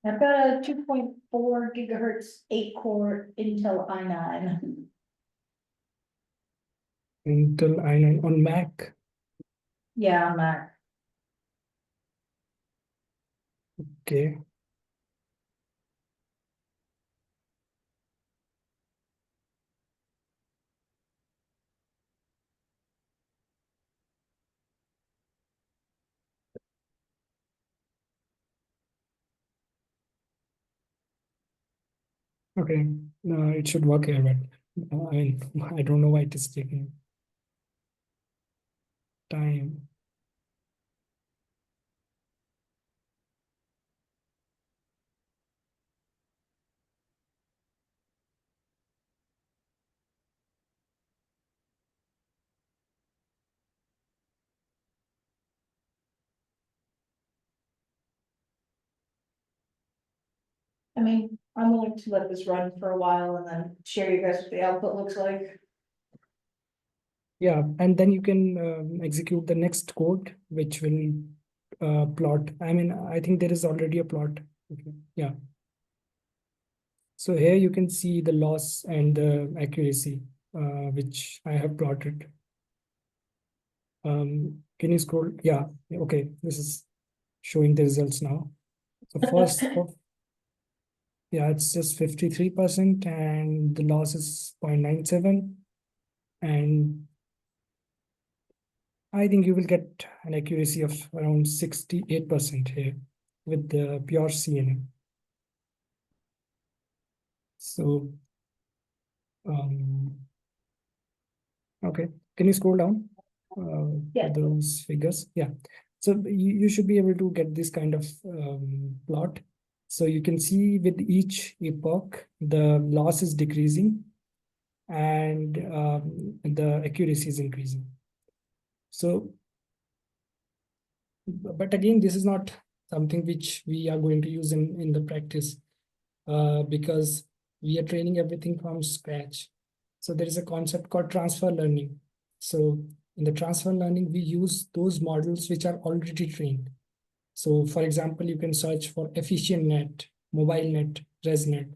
I've got a 2.4 gigahertz 8-core Intel i9. Intel i9 on Mac. Yeah, Mac. Okay. Okay, it should work here, but I mean, I don't know why it is taking time. I mean, I'm willing to let this run for a while and then share you guys what the output looks like. Yeah, and then you can execute the next code, which will plot. I mean, I think there is already a plot. Okay. Yeah. So here you can see the loss and the accuracy, which I have plotted. Can you scroll? Yeah. Okay. This is showing the results now. So first of, yeah, it's just 53% and the loss is 0.97. And I think you will get an accuracy of around 68% here with the pure CNN. So, okay, can you scroll down Yeah. those figures? Yeah, so you should be able to get this kind of plot. So you can see with each epoch, the loss is decreasing and the accuracy is increasing. So, but again, this is not something which we are going to use in the practice because we are training everything from scratch. So there is a concept called transfer learning. So in the transfer learning, we use those models which are already trained. So for example, you can search for efficient net, mobile net, ResNet.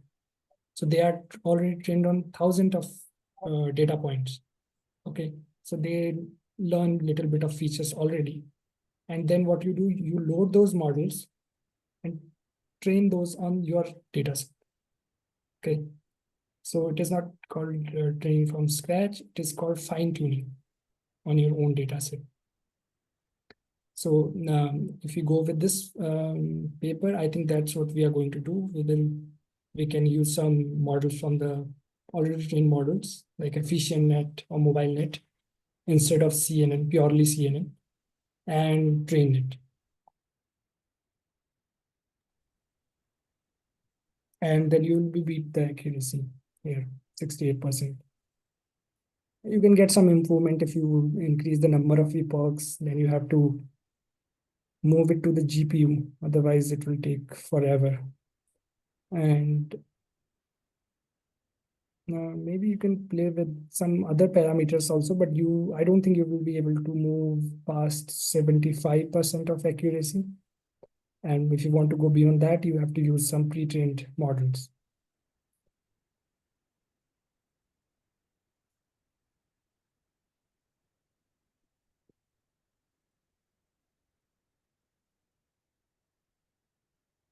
So they are already trained on thousands of data points. Okay, so they learn little bit of features already. And then what you do, you load those models and train those on your data set. Okay, so it is not called training from scratch, it is called fine tuning on your own data set. So if you go with this paper, I think that's what we are going to do. We can use some models from the already trained models like AfficientNet or MobileNet instead of CNN, purely CNN, and train it. And then you will beat the accuracy here, 68%. You can get some improvement if you increase the number of epochs, then you have to move it to the GPU, otherwise it will take forever. And maybe you can play with some other parameters also, but I don't think you will be able to move past 75% of accuracy. And if you want to go beyond that, you have to use some pre-trained models.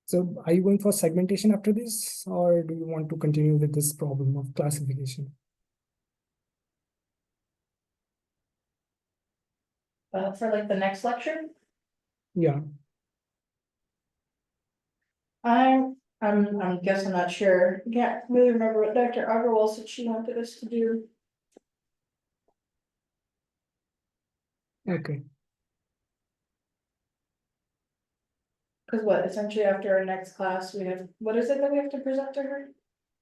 So are you going for segmentation after this, or do you want to continue with this problem of classification? For like the next lecture, Yeah, I'm guess I'm not sure, can't really remember what Dr. Agarwal said she wanted us to do. okay. Cause what, essentially after our next class, we have, what is it that we have to present to her?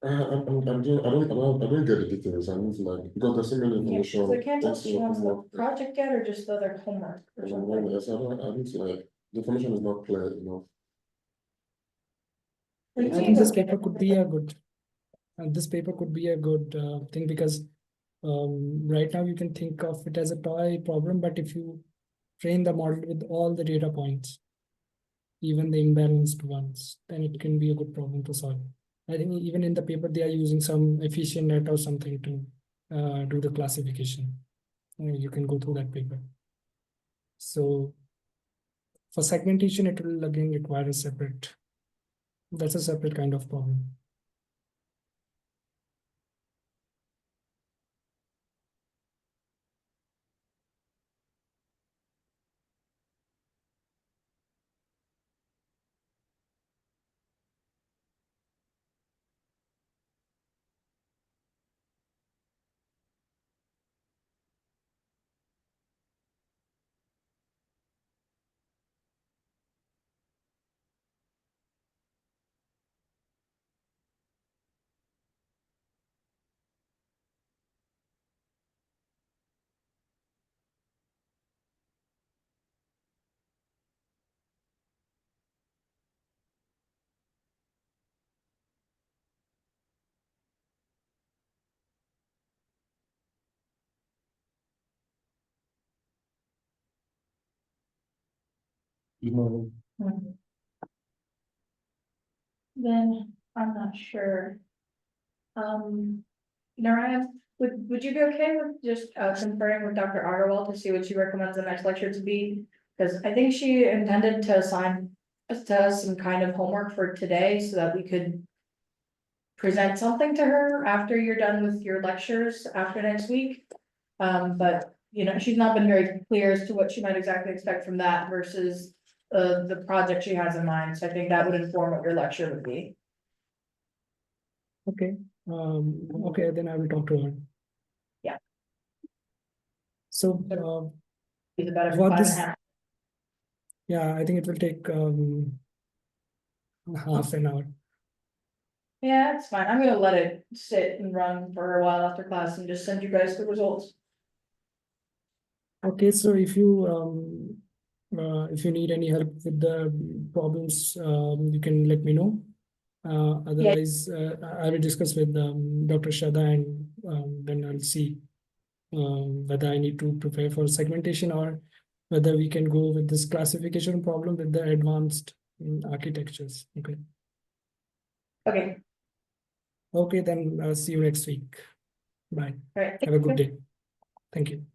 I don't get the details. I need to like, because there's so many Yeah, information. 'cause I can't tell if also she wants the homework. project yet or just the other homework or And something. yes, I need to like, the information is not clear enough. We I can think this either- paper could be a good, thing because right now you can think of it as a toy problem, but if you train the model with all the data points, even the imbalanced ones, then it can be a good problem to solve. I think even in the paper, they are using some AfficientNet or something to do the classification. You can go through that paper. So for segmentation, it will again require that's a separate kind of problem. You Hmm. Then, I'm not sure. Narayan, would you be okay with just conferring with Dr. Agarwal to see what she recommends the next lecture to be? Cause I think she intended to assign us to some kind of homework for today so that we could. Present something to her after you're done with your lectures after next week. But, you know, she's not been very clear as to what she might exactly expect from that versus. The project she has in mind, so I think that would inform what your lecture would be. Okay. Okay, then I will talk to her. Yeah. So Is about every For 5.5. this- yeah, I think it will take half an hour. Yeah, it's fine. I'm gonna let it sit and run for a while after class and just send you guys the results. Okay, so if you need any help with the problems, you can let me know. Otherwise, I will discuss with Dr. Shada and then I'll see whether I need to prepare for segmentation or whether we can go with this classification problem with the advanced architectures. Okay. Okay, Okay, then see you next week. Bye. Right. Have a good day. Thank you.